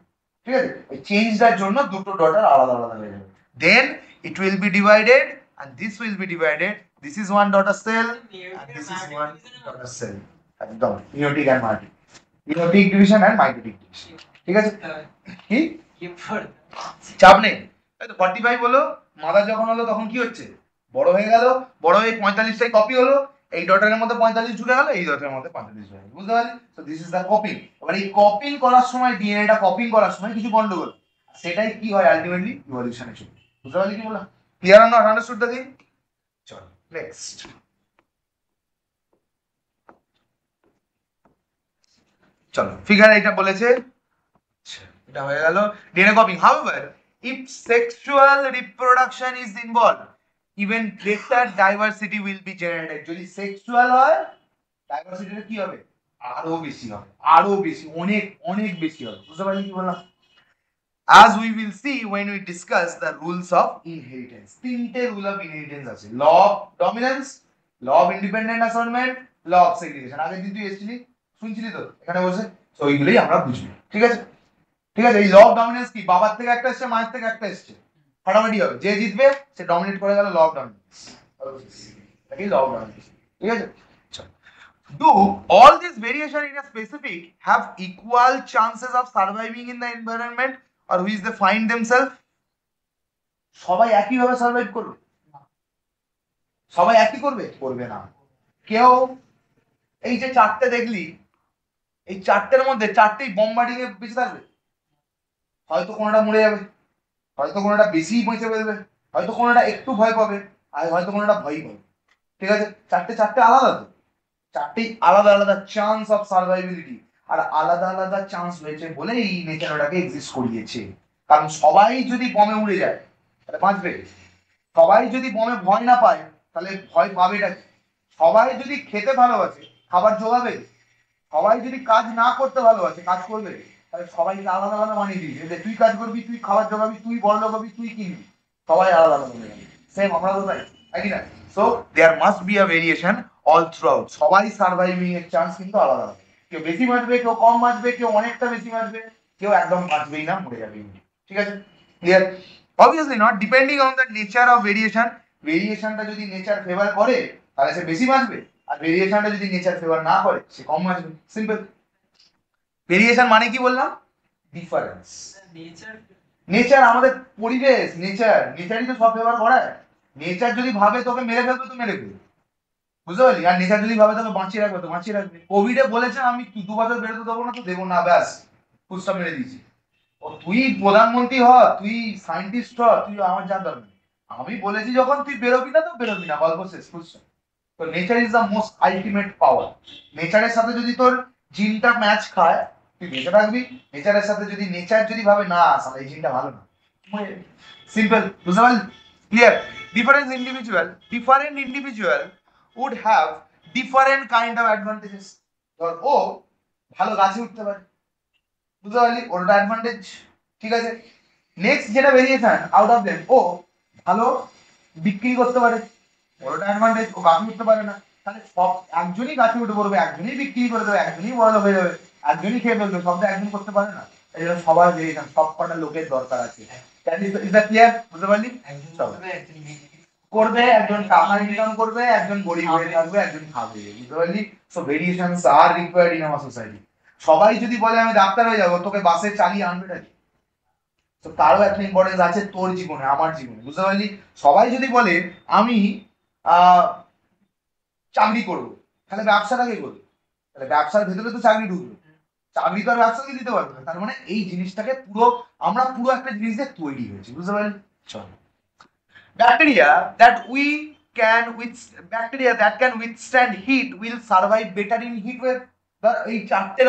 ঠিক আছে, এই চেঞ্জটার জন্য দুটো ডটার আলাদা আলাদা হয়ে যাবে। Then it will be divided and this will be divided This is one daughter cell and this is one daughter cell. একদম meiotic and meiotic. Meiotic division and mitotic division. ঠিক আছে? কি? চাপ নেই। তাই তো 45 হলো, মাদার যখন হলো তখন কি হচ্ছে? বড় হয়ে গেল, বড় হয়ে 45টাই কপি হলো, এই ডটারের মধ্যে 45 ঢুকে গেল, এই ডটারের মধ্যে 45 ঢুকে গেল। বুঝতে পারলি? So this is the copying. এবার এই কপিং করার সময় ডিএনএটা কপিং করার সময় কিছু গন্ডগোল, সেটাই কি হয় আলটিমেটলি ইভলিউশনে চলে। বুঝতে পারলি কি বললাম? Clear or not understood the thing? চল নেক্সট। চলো ফিগার এটা বলেছে, এটা হয়ে গেল DNA copying. However if sexual reproduction is involved, even greater diversity will be generated. যদি সেক্সুয়াল হয় ডাইভার্সিটিটা কি হবে? আরো বেশি হবে, আরো বেশি, অনেক অনেক বেশি হবে। বুঝতে পারলি কি বললাম? As we will see when we discuss the rules of inheritance. তিনটে রুল অফ ইনহেরিটেন্স আছে, law of dominance, law of independent assignment, law of segregation. আগের দিন তুই এসেছিলি, শুনছিলি তো এখানে বসে, তো ওইগুলোই আমরা বুঝবো। ঠিক আছে, ঠিক আছে। এই ল অফ ডমিনেন্স কি? বাবার থেকে একটা এসছে, মায়ের থেকে একটা এসছে, ফাটাফাটি হবে, যে জিতবে সে ডমিনেট করে গেল, ল অফ ডমিনেন্স। এটাই ল অফ ডমিনেন্স। ঠিক আছে, do all this variation in a specific have equal chances of surviving in the environment or which they find themselves? সবাই একই ভাবে সার্ভাইভ করবে? সবাই একই করবে? করবে না। কেউ এই যে চারটে দেখলি, এই চারটের মধ্যে চারটেই বোমবার্ডিং এ বেঁচে থাকবে? হয়তো কোনোটা মরে যাবে, হয়তো কোনোটা বেশি বেঁচে বেরোবে, হয়তো কোনোটা একটু ভয় পাবে, আর হয়তো কোনোটা ভয়ই পাবে। ঠিক আছে, চারটে চারটে আলাদা তো, চারটেই আলাদা আলাদা চান্স অফ সার্ভাইবিলিটি, আর আলাদা আলাদা চান্স হয়েছে বলেই নেচার ওটাকে এক্সিস্ট করিয়েছে। কারণ সবাই যদি বমে উড়ে যায় তাহলে বাঁচবে, সবাই যদি বমে ভয় না পায় তাহলে ভয় পাবেটা কি? সবাই যদি খেতে ভালোবাসে খাবার জোগাবে, সবাই যদি কাজ না করতে ভালোবাসে কাজ করবে, তাহলে সবাইকে আলাদা আলাদা বানিয়ে দিয়েছে যে তুই কাজ করবি, তুই খাবার জোগাবি, তুই বড়লোক হবি, তুই কিনবি, সবাই আলাদা আলাদা হয়ে যাবে। সেম আমরা তো তাই, তাই না? So there must be a variation all throughout. সবাই সার্ভাইভিং এর চান্স কিন্তু আলাদা আলাদা, কেউ বেশি বাঁচবে, কেউ কম বাঁচবে, কেউ অনেকটা বেশি বাঁচবে, কেউ একদম বাঁচবেই না, মরে যাবে। ঠিক আছে, clear? Obviously not, depending on the nature of variation. ভেরিয়েশনটা যদি নেচার ফেভার করে তাহলে সে বেশি বাঁচবে, আর ভেরিয়েশনটা যদি নেচার ফেভার না করে সে কম বাঁচবে। সিম্পল। ভেরিয়েশন মানে কি বললাম? ডিফারেন্স। নেচার আমাদের পরিবেশ, নেচারই তো সব ফেভার করায়। নেচার যদি ভাবে তোকে মেরে ফেলবে তো মেরে ফেলবে, বুঝতে পারলি? আর নেচার যদি ভাবে তোকে বাঁচিয়ে রাখবে তো বাঁচিয়ে রাখবে। কোভিডে বলেছে আমি 2 বছর বেরোতে দেবো না, তো দেবো না, ব্যাস ফুলস্টপ মেরে দিয়েছি। ও তুই প্রধানমন্ত্রী হ, তুই সায়েন্টিস্ট হ, তুই আমার জান দরকার নেই। আমি বলেছি যখন তুই বেরোবি না তো বেরোবি না, গল্প শেষ, ফুলস্টপ। তো nature is the most ultimate পাওয়ার। নেচারের সাথে যদি তোর জিনটা ম্যাচ খায় তুই বেঁচে থাকবি, নেচারের সাথে যদি নেচার যদি ভাবে না আসলে এই জিনটা ভালো না, সিম্পল। বুঝতে পারলি? Clear? different individual would have different kind of advantages. ধর ও ভালো গাছে উঠতে পারে, বুঝতে পারলি? ওর অ্যাডভান্টেজ। ঠিক আছে, নেক্সট যেটা ভেরিয়েশন আউট অফ দেম, ও ভালো বিক্রি করতে পারে, ওর অ্যাডভান্টেজ। ও গাছে উঠতে পারে না, তাহলে সব একজনই গাছে উঠে পড়বে, একজনই বিক্রি করে দেবে, একজনই বড় হয়ে যাবে, একজনই খেয়ে ফেলবে, সব একজন করতে পারে না। এই জন্য সবার ভেরিয়েশন, সব কটা লোকের দরকার আছে। Is that clear? বুঝতে পারলি? করবে একজন, টাকা ইনকাম করবে একজন, গরিব হয়ে থাকবে একজন, খাবে। বুঝতে পারলি? So variations R required in our society. সবাই যদি বলে আমি ডাক্তার হয়ে যাবো, তোকে বাসে চালিয়ে আনবে নাকি? তো তারও একটা ইম্পর্টেন্স আছে তোর জীবনে, আমার জীবনে। বুঝতে পারলি? সবাই যদি বলে আমি চাকরি করবো, তাহলে ব্যবসাটা কে করবে? তাহলে ব্যবসার ভেতরে তো চাকরি ঢুকবে, চাকরি তো আর ব্যবসাকে দিতে পারবে না। তার মানে এই জিনিসটাকে পুরো আমরা পুরো একটা জিনিস দিয়ে তৈরি হয়েছি। বুঝতে পারলি? চল, bacteria that can withstand heat will survive better in heat wave. এই চারটের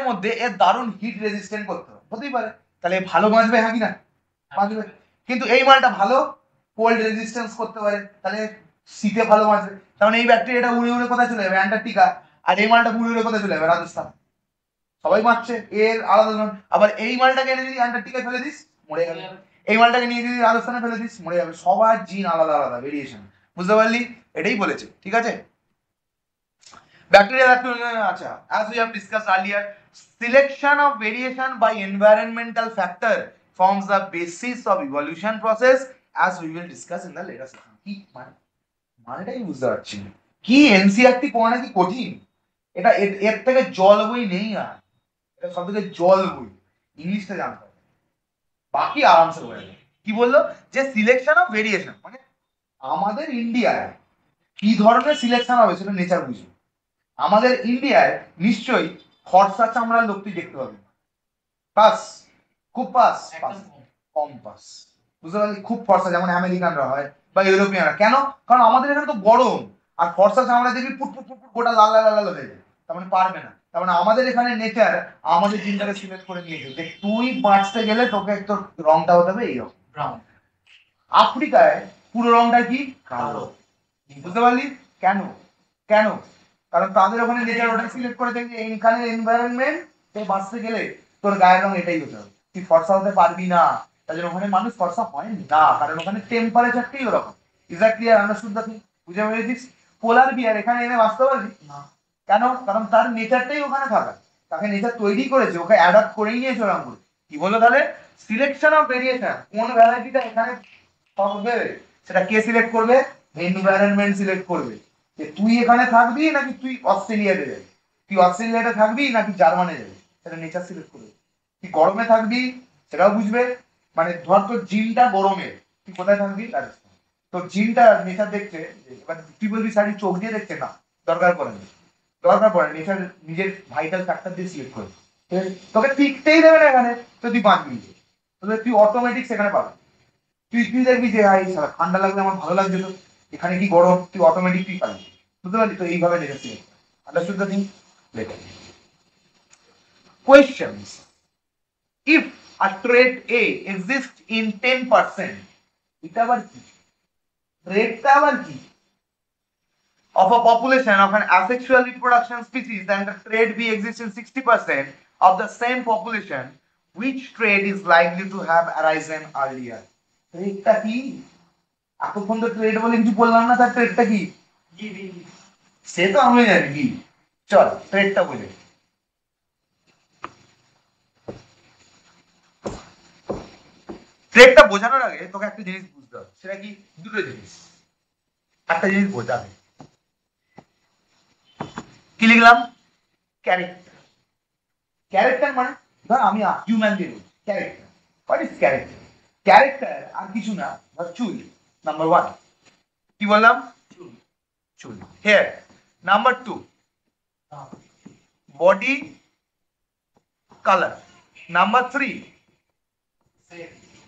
মধ্যে এর দারুণ হিট রেজিস্ট্যান্ট করতে হবে, হতেই পারে। তাহলে ভালো বাঁচবে, হ্যাঁ কি না? বাঁচবে। কিন্তু এই মালটা ভালো কোল্ড রেজিস্ট্যান্স করতে পারে, তাহলে শীতে ভালো বাঁচবে। তার মানে এই ব্যাকটেরিয়াটা উড়ে উড়ে কোথায় চলে যাবে? অ্যান্টার্কটিকা। আর এই মালটা উড়ে উড়ে কোথায় চলে যাবে? রাজস্থান। সবাই বাঁচছে, এর আলাদা। আবার এই মালটাকে এনে যদি অ্যান্টার্কটিকায় ফেলে দিস, মরে গেল। এই মালটাকে নিয়ে যদি রাজস্থানে ফেলে দিস, মরে যাবে। সবার জিন আলাদা আলাদা, ভেরিয়েশন। বুঝতে পারলি? এটাই বলেছে। ঠিক আছে, ব্যাকটেরিয়া আচ্ছা, as we have discussed earlier, selection of variation by environmental factor forms the basis of evolution process, as we will discuss in the later session. কি মানে মানেটাই বুঝতে পারছি না। কি এনসিআরটি পড়া নাকি কঠিন? এটা এর থেকে জল বই নেই আর, এটা সব থেকে জল বই। ইংলিশটা জানতে হবে, বাকি আরামসে হয়ে যাবে। কি বললো? যে সিলেকশন অফ ভেরিয়েশন, মানে আমাদের ইন্ডিয়ায় কি ধরনের সিলেকশন হবে সেটা নেচার বুঝবে। আমাদের ইন্ডিয়ায় নিশ্চয়ই ফর্সা চামড়ার লোক তুই দেখতে পাবি। পাস, খুব পাস, পাস, কম পাস। বুঝতে পারলি? খুব ফর্সা যেমন আমেরিকানরা হয় বা ইউরোপিয়ানরা। কেন? কারণ আমাদের এখানে তো গরম, আর ফর্সা চামড়া দেখবি পুট পুট পুট পুট গোটা লাল লাল লাল হয়ে যায়, তার মানে পারবে না। তার মানে আমাদের এখানে নেচার আমাদের জিনটাকে সিলেক্ট করে নিয়েছে যে তুই বাঁচতে গেলে তোকে একটু রংটা হতে হবে এইরকম ব্রাউন। আফ্রিকায় পুরো রংটা কি? কালো। বুঝতে পারলি? কেন? কেন? কারণ তাদের ওখানে নেচার ওটা সিলেক্ট করে দেখে এইখানে এনভায়রনমেন্ট তোর বাঁচতে গেলে তোর গায়ের রং এটাই হতে হবে, তুই ফর্সা হতে পারবি না। তাই জন্য ওখানে মানুষ ফর্সা হয় না, কারণ ওখানে টেম্পারেচারটাই ওরকম। Is that clear? Understood the thing? বুঝে পেরেছিস? পোলার বিয়ার এখানে এনে বাঁচতে পারবি না। কেন? কারণ তার নেচারটাই ওখানে থাকা, তাকে নেচার তৈরি করেছে, ওকে অ্যাডাপ্ট করেই নিয়েছে ওরকম করে। কি বললো তাহলে? সিলেকশন অফ ভেরিয়েশন, কোন ভ্যারাইটিটা এখানে হবে সেটা কে সিলেক্ট করবে? এনভায়রনমেন্ট সিলেক্ট করবে যে তুই এখানে থাকবি নাকি তুই অস্ট্রেলিয়াতে যাবি, তুই অস্ট্রেলিয়াতে থাকবি নাকি জার্মানে যাবি, সেটা নেচার সিলেক্ট করবে। তুই গরমে থাকবি সেটাও বুঝবে, মানে ধর তোর জিনটা গরমে, তুই কোথায় থাকবি? রাজস্থান। তোর জিনটা নেচার দেখছে, এবার তুই বলবি শাড়ি চোখ দিয়ে দেখছে না, দরকার পড়ে না, দরকার পড়ে নেচার নিজের ভাইটাল ফ্যাক্টর দিয়ে সিলেক্ট করে। তোকে টিকতেই দেবে না এখানে, তো তুই বাঁচবি, তুই অটোমেটিক সেখানে পাবি। তুই তুই দেখবি যে ঠান্ডা লাগলে আমার ভালো লাগছে, তো এখানে কি গরম, তুই অটোমেটিক তুই পাবি। বুঝতে পারলি? তো এইভাবে দেখেছি। Understood the thing? Later questions. If a trait A exist in 10%, এটা আবার কি? ট্রেটটা আবার কি? Of a population of an asexual reproduction species, and the trait B exists in 60% of the same population, which trait is likely to have arisen earlier? ট্রেটটা কি? এতক্ষণ তো ট্রেড বলে কিছু বললাম না, তার ট্রেডটা কি? সে তো আমি জানি কি। চল ট্রেডটা বলে। ট্রেডটা বোঝানোর আগে তোকে একটা জিনিস বুঝতে হবে, সেটা কি? দুটো জিনিস। একটা জিনিস বোঝাবে, কি লিখলাম? ক্যারেক্টার। ক্যারেক্টার মানে ধর আমি human being, character. What is character? Character আর কিছু না, ধর চুল, নাম্বার ওয়ান। কি বললাম? চুল, চুল, hair. Number two, body color. Number 3,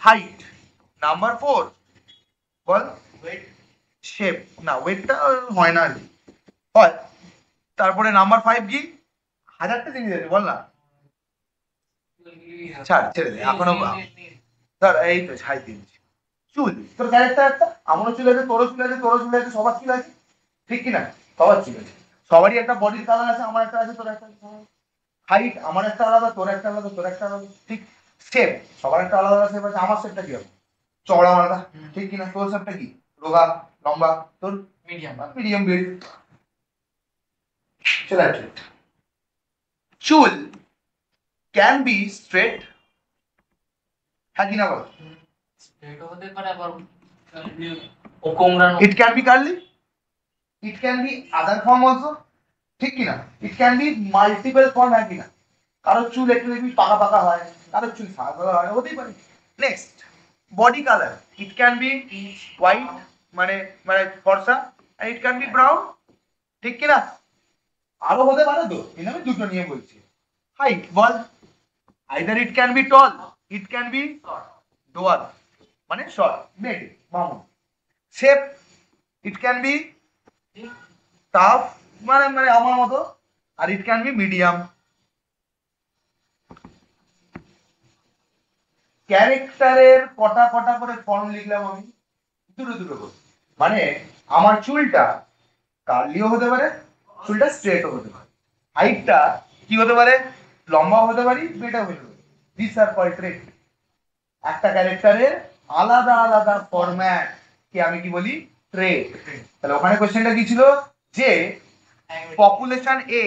height. Number 4, বল শেপ। না ওয়েটটা হয় না আর কি, হয়। তারপরে নাম্বার 5 কি? হাজারটা জিনিস আছে, বল না। ছাড়, ছেড়ে দে এখনো। ধর এই তো ছাই দিয়েছি। চুল, তোর ক্যারেক্টার একটা, আমারও চুল আছে, তোরও চুল আছে, তোরও চুল আছে, সবার চুল আছে, ঠিক কি না? সবার চুল আছে, সবারই একটা বডির কালার আছে, আমার একটা আছে, তোর একটা আছে। হাইট আমার একটা আলাদা, তোর একটা আলাদা, তোর একটা আলাদা, ঠিক। শেপ সবার একটা আলাদা আছে, এবার আমার শেপটা কি হবে? চওড়া আলাদা, ঠিক কিনা? তোর শেপটা কি? রোগা, লম্বা, তোর মিডিয়াম, মিডিয়াম বিল্ড। চলে আসছে। চুল ক্যান বি স্ট্রেট, হ্যাঁ কি না বল? স্ট্রেটও হতে পারে, আবার ও কোমড়ানো। It can be curly, it can be other form also, ঠিক কিনা? It can be multiple form, হ্যাঁ কিনা? কারোর চুল একটু দেখবি পাকা পাকা হয়, কারোর চুল সাদা সাদা হয়, হতেই পারে। Next, body colour. It can B white, মানে মানে ফর্সা, আর ইট ক্যান বি ব্রাউন, ঠিক কিনা? আরো হতে পারে তো, এই আমি দুটো নিয়ে বলছি। হাইট বল, either it can be tall, it can be dwarf, মানে শর্ট, মিড, মামুন। Shape, it can be tough, মানে মানে আমার মতো, আর ইট ক্যান বি মিডিয়াম। ক্যারেক্টারের কটা কটা করে ফর্ম লিখলাম আমি? দুটো দুটো করে। মানে আমার চুলটা কার্লিও হতে পারে, চুলটা স্ট্রেটও হতে পারে। হাইটটা কি হতে পারে? লম্বাও হতে পারি, বেটাও হতে পারে। দিস আর কল্ড ট্রেট। একটা ক্যারেক্টারের আলাদা আলাদা ফরম্যাট কে আমি কি বলি? ট্রেট। তাহলে ওখানে কোশ্চেনটা কি ছিল? যে পপুলেশন এ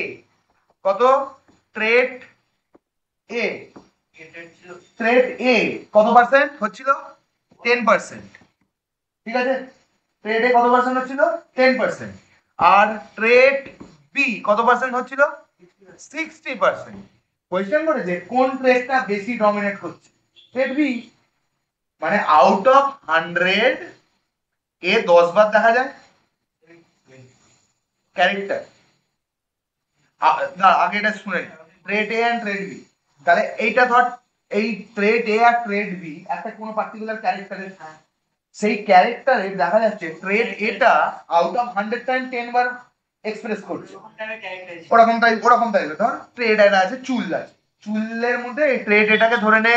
কত, ট্রেট এ, ট্রেট এ কত পার্সেন্ট হচ্ছিল? 10%, ঠিক আছে? ট্রেড এ কত পার্সেন্ট হচ্ছিল 10%, আর ট্রেড বি কত পার্সেন্ট হচ্ছিল 60%। কোয়েশ্চেন করেছে কোন ট্রেডটা বেশি ডমিনেট করছে, ট্রেড বি। মানে আউট অফ 100 এ 10 বার দেখা যায় ক্যারেক্টার। আগে এটা শুনে trait A and trait B, তাহলে এইটা ধর এই ট্রেড এ আর ট্রেড বি একটা কোনো পার্টিকুলার ক্যারেক্টারের, সেই ক্যারেক্টারে দেখা যাচ্ছে ট্রেড এটা out of 100 time 10 bar express করছে ওরকম টাইপের। ধর ট্রেড এটা আছে, চুল আছে, চুলের মধ্যে এই ট্রেড এটাকে ধরে নে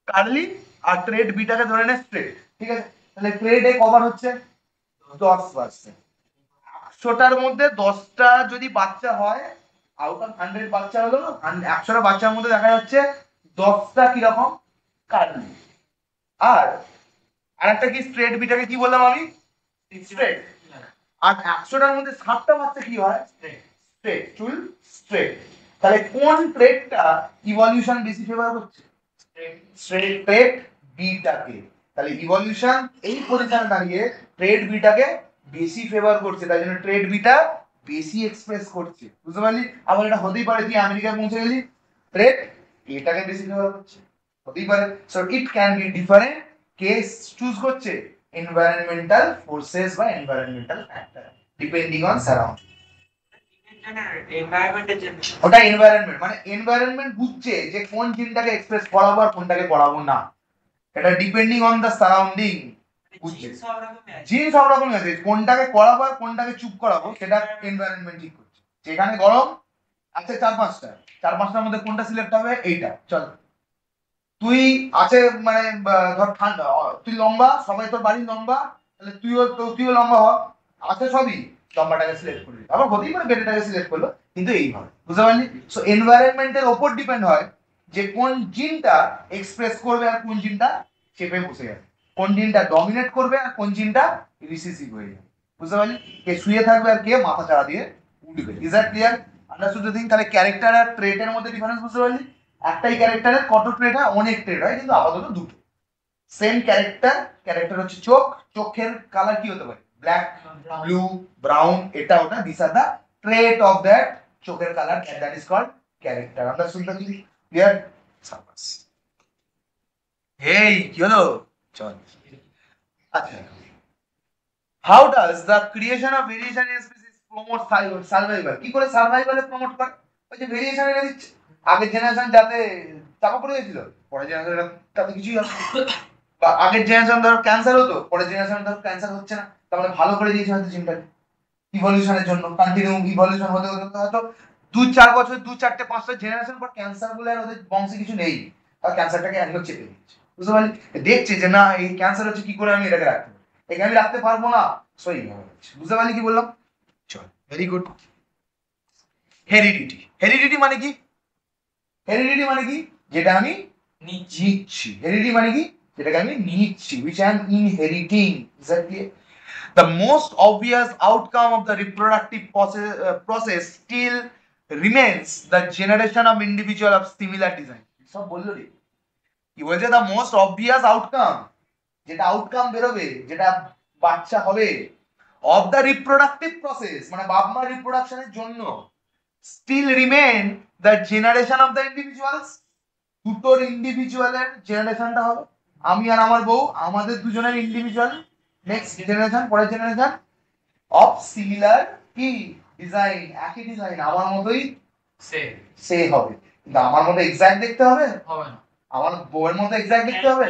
কার্লি আর ট্রেড বিটাকে ধরে নে স্ট্রেট, ঠিক আছে। তাহলে ট্রেড এ কভার হচ্ছে 10%। 100টার মধ্যে 10টা যদি বাচ্চা হয়, আউট অফ 100 বাচ্চা হলো, 100টা বাচ্চার মধ্যে দেখা যাচ্ছে 10টা কিরকম কার্লি। আর আরেকটা কি স্ট্রেট বিটাকে কি বললাম আমি, স্ট্রেট। আর 100টার মধ্যে 60টা বাচ্চা কি হয়, স্ট্রেট, চুল স্ট্রেট। তাহলে কোন ট্রেডটা ইভলিউশন বেশি ফেভার করছে, স্ট্রেট ট্রেড বিটাকে। তাহলে ইভলিউশন এই পজিশনে দাঁড়িয়ে ট্রেড বিটাকে বেশি ফেভার করছে, তাই জন্য ট্রেড বিটা বেশি এক্সপ্রেস করছে, বুঝতে পারলি। আবার এটা হতেই পারে তুই আমেরিকায় পৌঁছে গেলি, ট্রেড এটাকে বেশি ফেভার করছে, হতেই পারে। So it can B different, case choose করছে এনভায়রনমেন্টাল ফোর্সেস বা environmental factor depending on surrounding. ওটা এনভায়রনমেন্ট, মানে এনভায়রনমেন্ট বুঝছে যে কোন জিনটাকে এক্সপ্রেস করাবো আর কোনটাকে করাবো না, এটা ডিপেন্ডিং অন দা সারাউন্ডিং বুঝছে। জিন সব রকমই আছে, কোনটাকে করাবো আর কোনটাকে চুপ করাবো সেটা এনভায়রনমেন্ট ঠিক করছে। যেখানে গরম আছে 4-5টার মধ্যে কোনটা সিলেক্ট হবে, এইটা চল। তুই আছে মানে ধর ঠান্ডা, তুই লম্বা, সবাই তোর বাড়ি লম্বা, তাহলে তুইও লম্বা হ, আছে সবই, লম্বাটাকে সিলেক্ট করবি। আবার হতেই পারে বেটাটাকে সিলেক্ট করলো, কিন্তু এইভাবে, বুঝতে পারলি। সো এনভায়রনমেন্টের ওপর ডিপেন্ড হয় যে কোন জিনটা এক্সপ্রেস করবে আর কোন জিনটা চেপে বসে যাবে, কোন জিনটা ডমিনেট করবে আর কোন জিনটা রিসিসিভ হয়ে যাবে, বুঝতে পারলি। কে শুয়ে থাকবে আর কে মাথা চাড়া দিয়ে উঠবে। Is that clear, understood the thing. তাহলে ক্যারেক্টার আর ট্রেটের মধ্যে ডিফারেন্স বুঝতে পারলি। একটাই ক্যারেক্টারের কত ট্রেড হয়, অনেক ট্রেড হয়, কিন্তু আপাতত দুটো। সেম ক্যারেক্টার হচ্ছে চোখ, চোখের কালার কি হতে পারে, ব্ল্যাক, ব্লু, ব্রাউন, এটা ওটা, this are the trait of that চোখের colour, that is called character. আমরা শুনতে ক্লিয়ার। সাবাস, এই কি হলো, চল। আচ্ছা, how does the creation of variation in species promote survival? কি করে সার্ভাইভালে প্রমোট করে? ওই যে ভেরিয়েশন এনে দিচ্ছে। আগের জেনারেশন যাতে চাপা পড়ে গেছিল, পরের জেনারেশন তাতে কিছুই হবে না। বা আগের জেনারেশন ধর ক্যান্সার হতো, পরের জেনারেশন ধর ক্যান্সার হচ্ছে না, তার মানে ভালো করে দিয়েছে হয়তো জিনটাকে ইভলিউশনের জন্য। কন্টিনিউ ইভলিউশন হতে হতে হয়তো 2-4 বছর, 2-4-5টা জেনারেশন পর ক্যান্সার বলে আর ওদের বংশে কিছু নেই, আর ক্যান্সারটাকে একদম চেপে দিচ্ছে, বুঝতে পারলি। দেখছে যে না এই ক্যান্সার হচ্ছে, কি করে আমি এটাকে রাখতে পারি, একে আমি রাখতে পারবো না, সো এইভাবে হচ্ছে, বুঝতে পারলি কি বললাম। চল, ভেরি গুড। হেরিডিটি মানে কি? হেরিডিটি মানে কি? যেটা আমি নিচ্ছি। হেরিডিটি মানে কি? যেটাকে আমি নিচ্ছি, which I am inheriting. Exactly. The most obvious outcome of the reproductive process still remains the generation of individual of similar design. সব বললো রে, কি বলছে? the most obvious outcome, যেটা আউটকাম বেরোবে, যেটা বাচ্চা হবে, of the reproductive process, মানে বাপ মা রিপ্রোডাকশনের জন্য, still remain the generation of the individuals, দুটোর ইন্ডিভিজুয়ালের জেনারেশনটা হবে, আমি আর আমার বউ, আমাদের দুজনের ইন্ডিভিজুয়াল, নেক্সট জেনারেশন, পরের জেনারেশন অফ সিমিলার কি ডিজাইন, একই ডিজাইন, আমার মতোই সে হবে। কিন্তু আমার মতো এক্সাক্ট দেখতে হবে না, আমার বউয়ের মতো এক্সাক্ট দেখতে হবে,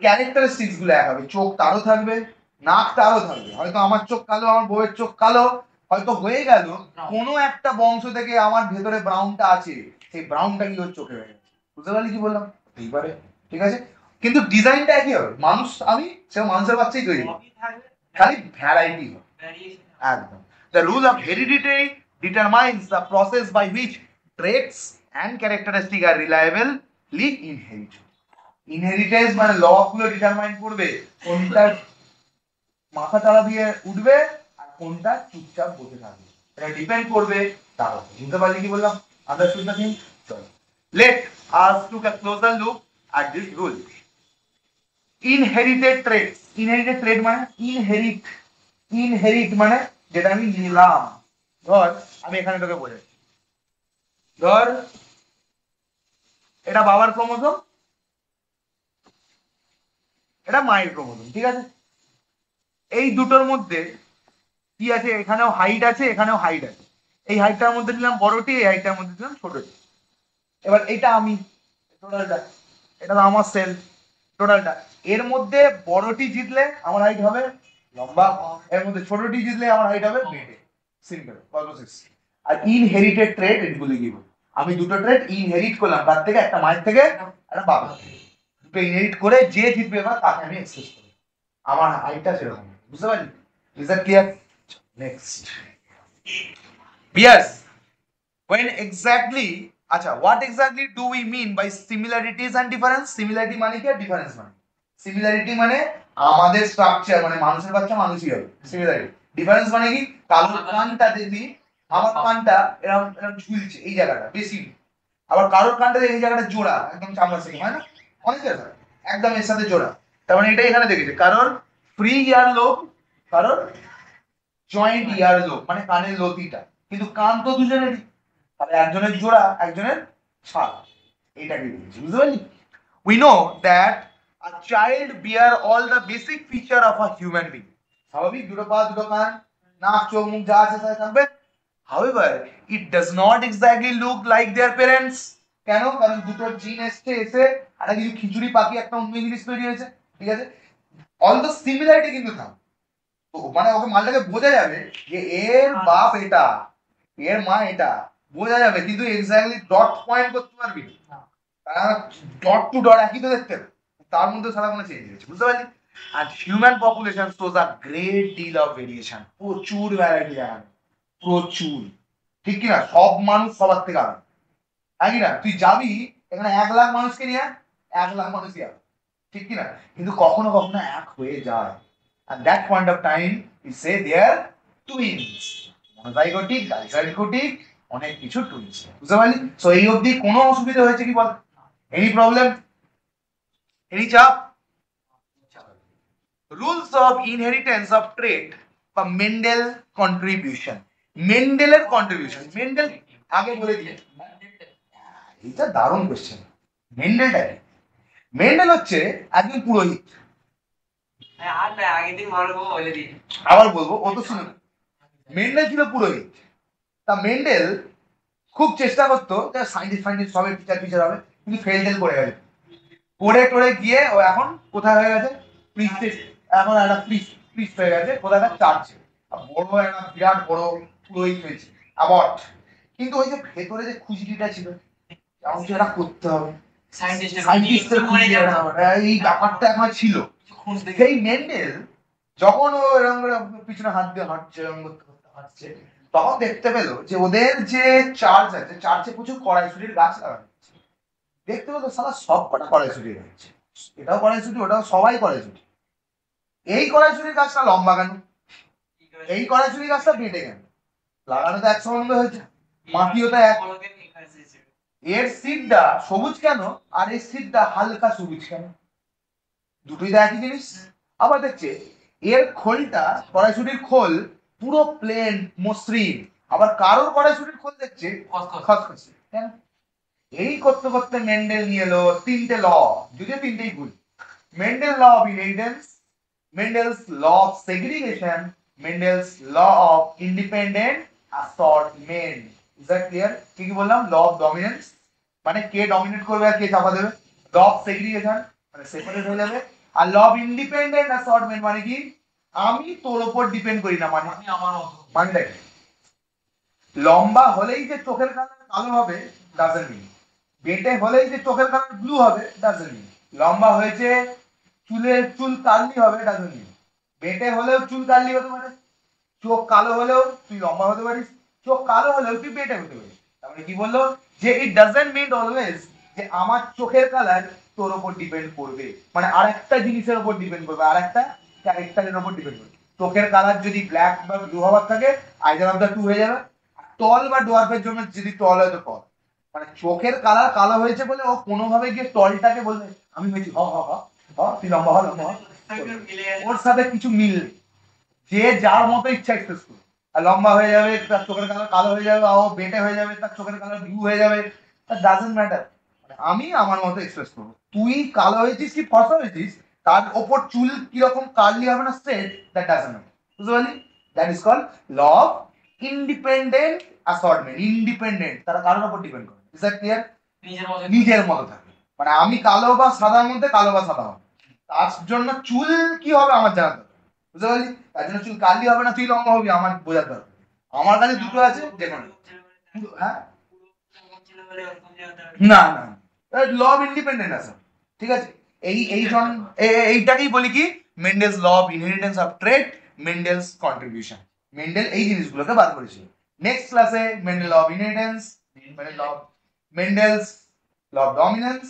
ক্যারেক্টারিস্টিক্স গুলো এক হবে। চোখ তারও থাকবে, নাক তারও থাকবে, হয়তো আমার চোখ কালো, আমার বউয়ের চোখ কালো, হয়তো হয়ে গেল কোনো একটা বংশ থেকে আমার ভেতরে ব্রাউনটা আছে, সেই ব্রাউনটা কি ওর চোখে হয়ে গেছে, বুঝতে পারলি কি বললাম। এইবারে ঠিক আছে, কিন্তু ডিজাইনটা একই হবে, মানুষ আমি, সে মানুষের বাচ্চাই তৈরি, খালি ভ্যারাইটি হবে একদম। The rule of heredity determines the process by which traits and characteristics are reliably inherited. Inheritance মানে ল গুলো ডিটারমাইন করবে কোনটা মাথা চালা দিয়ে উঠবে আর কোনটা চুপচাপ বসে থাকবে, এটা ডিপেন্ড করবে তার উপর। বুঝতে পারলি কি বললাম? Understood the thing? চলো, let us look a closer look at this rule. Inherited trade, inherited trade মানে ইনহেরিট মানে যেটা আমি নিলাম। ধর আমি এখানে তোকে বোঝাই, ধর এটা বাবার ক্রোমোজোম, এটা মায়ের ক্রোমোজোম, ঠিক আছে? এই দুটোর মধ্যে কি আছে, এখানেও হাইট আছে, এখানেও হাইট আছে। এই হাইটটার মধ্যে দিলাম বড়টি, এই হাইটটার মধ্যে দিলাম ছোটটি। এবার এটা আমি টোটালটা, এটা তো আমার সেল টোটালটা। এর মধ্যে বড়টি জিতলে আমার হাইট হবে লম্বা, এর মধ্যে ছোটটি জিতলে আমার হাইট হবে বেটে। সিম্পল, গল্প শেষ। আর ইনহেরিটেড ট্রেড এগুলি কি, আমি দুটো ট্রেড ইনহেরিট করলাম, তার থেকে একটা মায়ের থেকে একটা বাবার থেকে, দুটো ইনহেরিট করে যে জিতবে এবার তাকে আমি এক্সেস করি, আমার হাইটটা সেরকম। বুঝতে পারলি? Is that clear? Next, yes, when exactly, আচ্ছা, what exactly do we mean by similarities and difference? Similarity মানে কি আর ডিফারেন্স মানে? সিমিলারিটি মানে আমাদের স্ট্রাকচার, মানে মানুষের বাচ্চা মানুষই হবে সিমিলারিটি। ডিফারেন্স মানে কি, কারোর কানটা দেখবি, আমার কানটা এরকম এরকম ঝুলছে এই জায়গাটা বেশি, আবার কারোর কানটা এই জায়গাটা জোড়া, একদম চামড়া থেকে, হয় না? অনেকের হয় একদম এর সাথে জোড়া। তার মানে এটা এখানে দেখেছে, কারোর ফ্রি ইয়ার লোব, কারোর জয়েন্ট ইয়ার লোব, মানে কানের লতিটা, কিন্তু কান তো দুজনেরই, তাহলে একজনের জোড়া একজনের ছাড়, এইটাকে বলছি। বুঝতে পারলি? We know that a child bear all the basic feature of a human being. স্বাভাবিক, দুটো পা, দুটো কান, নাক, চোখ, মুখ যা আছে তাই থাকবে। However, it does not exactly look like their parents. কেন? কারণ দুটো জিন এসে একটা কিছু খিচুড়ি পাখি একটা অন্য জিনিস তৈরি হয়েছে, ঠিক আছে? অল দ্য সিমিলারিটি কিন্তু থাকবে, তো মানে ওকে মালটাকে বোঝা যাবে যে এর বাপ এটা, এর মা এটা, বোঝা যাবে, কিন্তু এক্স্যাক্টলি ডট পয়েন্ট করতে পারবি না, ডট টু ডট একই তো দেখতে হবে, তার মধ্যে সারা কোনো চেঞ্জ হয়েছে। বুঝতে পারলি? আর human population shows a great deal of variation, প্রচুর ভ্যারাইটি দেখা যায়, প্রচুর, ঠিক কিনা? সব মানুষ সবার থেকে আলাদা, একই না? তুই যাবি এখানে 1,00,000 মানুষকে নিয়ে, 1,00,000 মানুষই আছে, ঠিক কিনা? কিন্তু কখনো কখনো এক হয়ে যায়, at that point of time we say they are twins, monozygotic, dizygotic, অনেক কিছু টুইনস। বুঝতে পারলি? সো এই অবধি কোনো অসুবিধা হয়েছে কি বল? এনি প্রবলেম, এনি চাপ? রুলস অফ ইনহেরিটেন্স অফ ট্রেট বা মেন্ডেল কন্ট্রিবিউশন, মেন্ডেলের কন্ট্রিবিউশন, মেন্ডেল আগে বলে দিয়ে, এটা দারুণ কোশ্চেন। মেন্ডেলটা কি? মেন্ডেল হচ্ছে একজন পুরোহিত, আবার বলবো ও তো শুনে, মেন্ডেল ছিল পুরোহিত। তা মেন্ডেল খুব চেষ্টা করতো সায়েন্টিস্ট সবে টিচার হবে, কিন্তু ফেল টেল করে গেছে, পড়ে টড়ে গিয়ে ও এখন কোথায় হয়ে গেছে, এখন একটা প্রিস্ট হয়ে গেছে, কোথায়? চার্চে বড় একটা বিরাট বড় পুরোহিত হয়েছে, আবার কিন্তু ওই যে ভেতরে যে খুশিটা ছিল, এটা করতে হবে, সায়েন্টিস্টের এই ব্যাপারটা আমার ছিল। সেই মেন্ডেল যখন ও এরকম করে পিছনে হাত দিয়ে হাঁটছে, এরকম করতে করতে হাঁটছে, তখন দেখতে পেলো যে ওদের যে চার্চ আছে, চার্চে প্রচুর কড়াইশুটির গাছ লাগানো হচ্ছে। দেখতে পেলো সারা সব কটা কড়াইশুটি হচ্ছে, এটাও কড়াইশুটি, ওটাও সবাই কড়াইশুটি। এই কড়াইশুটির গাছটা লম্বা কেন? এই কড়াইশুটির গাছটা বেটে কেন? লাগানো তো এক সম্বন্ধ হয়েছে, মাটিও তো এক। এর সিডটা সবুজ কেন আর এর সিডটা হালকা সবুজ কেন? দুটোই তো একই জিনিস। আবার দেখছে এর খোলটা, কড়াইশুটির খোল পুরো প্লেন মসৃণ, আবার কারোর কড়াইশুটির খোল দেখছে খসখসে, কেন? এই করতে করতে মেন্ডেল নিয়ে এলো তিনটে ল, যদিও তিনটেই ভুল। Mendel law of inheritance, Mendel's law of segregation, Mendel's law of independent assortment. Is that clear? কি কি বললাম? ল অফ ডমিনেন্স মানে কে ডমিনেট করবে আর কে চাপা দেবে, ল অফ সেগ্রিগেশন মানে সেপারেট হয়ে যাবে, আর ল অফ ইন্ডিপেন্ডেন্ট অ্যাসর্টমেন্ট মানে কি, আমি তোর উপর ডিপেন্ড করি না, মানে আমি আমার মতো। মানে দেখ, লম্বা হলেই যে চোখের কালার কালো হবে ডাজন্ট মিন, বেটে হলেই যে চোখের কালার ব্লু হবে ডাজন্ট মিন, লম্বা হয়েছে চুল কার্লি হবে ডাজন্ট মিন, বেটে হলেও চুল কার্লি হতে পারে, চোখ কালো হলেও তুই লম্বা হতে পারিস, চোখ কালো হলেও তুই বেটে হতে পারিস। তাহলে কি বললো যে ইট ডাজন্ট মিন অলওয়েজ যে আমার চোখের কালার তোর উপর ডিপেন্ড করবে, মানে আরেকটা জিনিসের উপর ডিপেন্ড করবে, আরেকটা ক্যারেক্টারের উপর ডিপেন্ড করবে। চোখের কালার যদি ব্ল্যাক বা ব্লু হওয়ার থাকে, আইদার অফ দ্য টু হয়ে যাবে। টল বা ডোয়ার্ফের জন্য যদি টল হয় তো টল, মানে চোখের কালার কালো হয়েছে বলে ও কোনোভাবে গিয়ে টলটাকে বলবে আমি হয়েছি হ হ হ, তুই লম্বা হ লম্বা হ। ওর সাথে কিছু মিল, যে যার মতো ইচ্ছা এক্সপ্রেস করবে। আর লম্বা হয়ে যাবে, তার চোখের কালার কালো হয়ে যাবে, ও বেটে হয়ে যাবে, তার চোখের কালার ব্লু হয়ে যাবে, ডাজন্ট ম্যাটার। আমি আমার মতো এক্সপ্রেস করবো। তুই কালো হয়েছিস কি ফর্সা হয়েছিস, তার ওপর চুল কিরকম কার্লি হবে না স্ট্রেট, দ্যাট ডাজন্ট ম্যাটার। বুঝতে পারলি? That is called law of independent assortment. Independent, তারা কারোর উপর ডিপেন্ড করে। Is that clear? নিজের মতো থাকে, মানে আমি কালো বা সাদার মধ্যে কালো বা সাদা হবে, তার জন্য চুল কি হবে আমার জানা দরকার। বুঝতে পারলি? তার জন্য চুল কার্লি হবে না তুই লম্বা হবি আমার বোঝার দরকার। আমার কাছে দুটো আছে, দেখুন। হ্যাঁ, না না, ল অফ ইন্ডিপেন্ডেন্ট আছে, ঠিক আছে। এইটাকেই বলি কি, Mendel's law of inheritance of trait, Mendel's contribution. Mendel এই জিনিসগুলোকে বার করেছিল। নেক্সট ক্লাসে Mendel law of inheritance, Mendel's law of dominance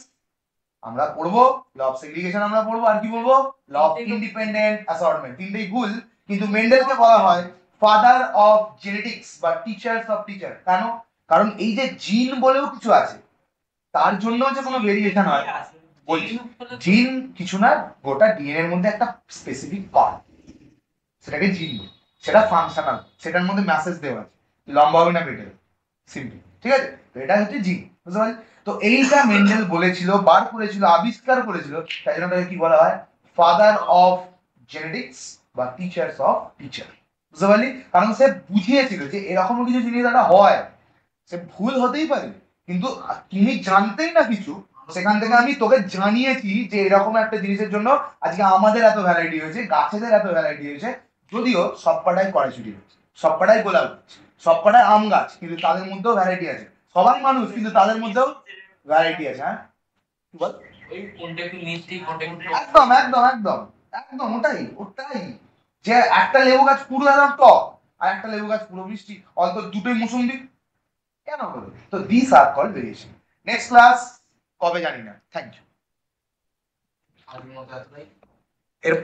আমরা পড়বো, ল অফ সেগ্রিগেশন আমরা পড়বো, আর কি বলবো, ল অফ ইন্ডিপেন্ডেন্ট অ্যাসর্টমেন্ট। তিনটেই ভুল, কিন্তু মেন্ডেলকে বলা হয় ফাদার অফ জেনেটিক্স বা টিচার্স অফ টিচার। কেন? কারণ এই যে জিন বলেও কিছু আছে, তার জন্য যে কোনো ভেরিয়েশন হয়, বলছি জিন কিছু না, গোটা ডিএনএ এর মধ্যে একটা স্পেসিফিক পার্ট, সেটাকে জিন বলে, সেটা ফাংশনাল, সেটার মধ্যে মেসেজ দেওয়া আছে, লম্বা হবে না বেটে, সিম্পল, ঠিক আছে। তো এটা হচ্ছে জিন, বুঝতে পারলি? তো এইটা মেন্ডেল বলেছিল, বার করেছিল, আবিষ্কার করেছিল, তাই জন্য তাকে কি বলা হয়, ফাদার অফ জেনেটিক্স বা টিচার্স অফ টিচার। বুঝতে পারলি? কারণ সে বুঝিয়েছিল যে এরকম কিছু জিনিস একটা হয়, সে ভুল হতেই পারে, কিন্তু তুমি জানতেই না কিছু, সেখান থেকে আমি তোকে জানিয়েছি যে এরকম একটা জিনিসের জন্য আজকে আমাদের এত ভ্যারাইটি হয়েছে, গাছেদের এত ভ্যারাইটি হয়েছে। যদিও সব কটাই কড়াইশুটি হচ্ছে, সব কটাই গোলাপ গাছ, সব কটাই আম গাছ, কিন্তু তাদের মধ্যেও ভ্যারাইটি আছে। সবাই মানুষ, কিন্তু তাদের মধ্যেও ভ্যারাইটি আছে। হ্যাঁ বল। একদম একদম একদম একদম, ওটাই ওটাই, যে একটা লেবু গাছ পুরো একদম টক, আর একটা লেবু গাছ পুরো মিষ্টি, অল্প দুটোই মুসুম্বি, কেন বলো? তো this are called variation. Next class কবে জানি না। Thank you. এর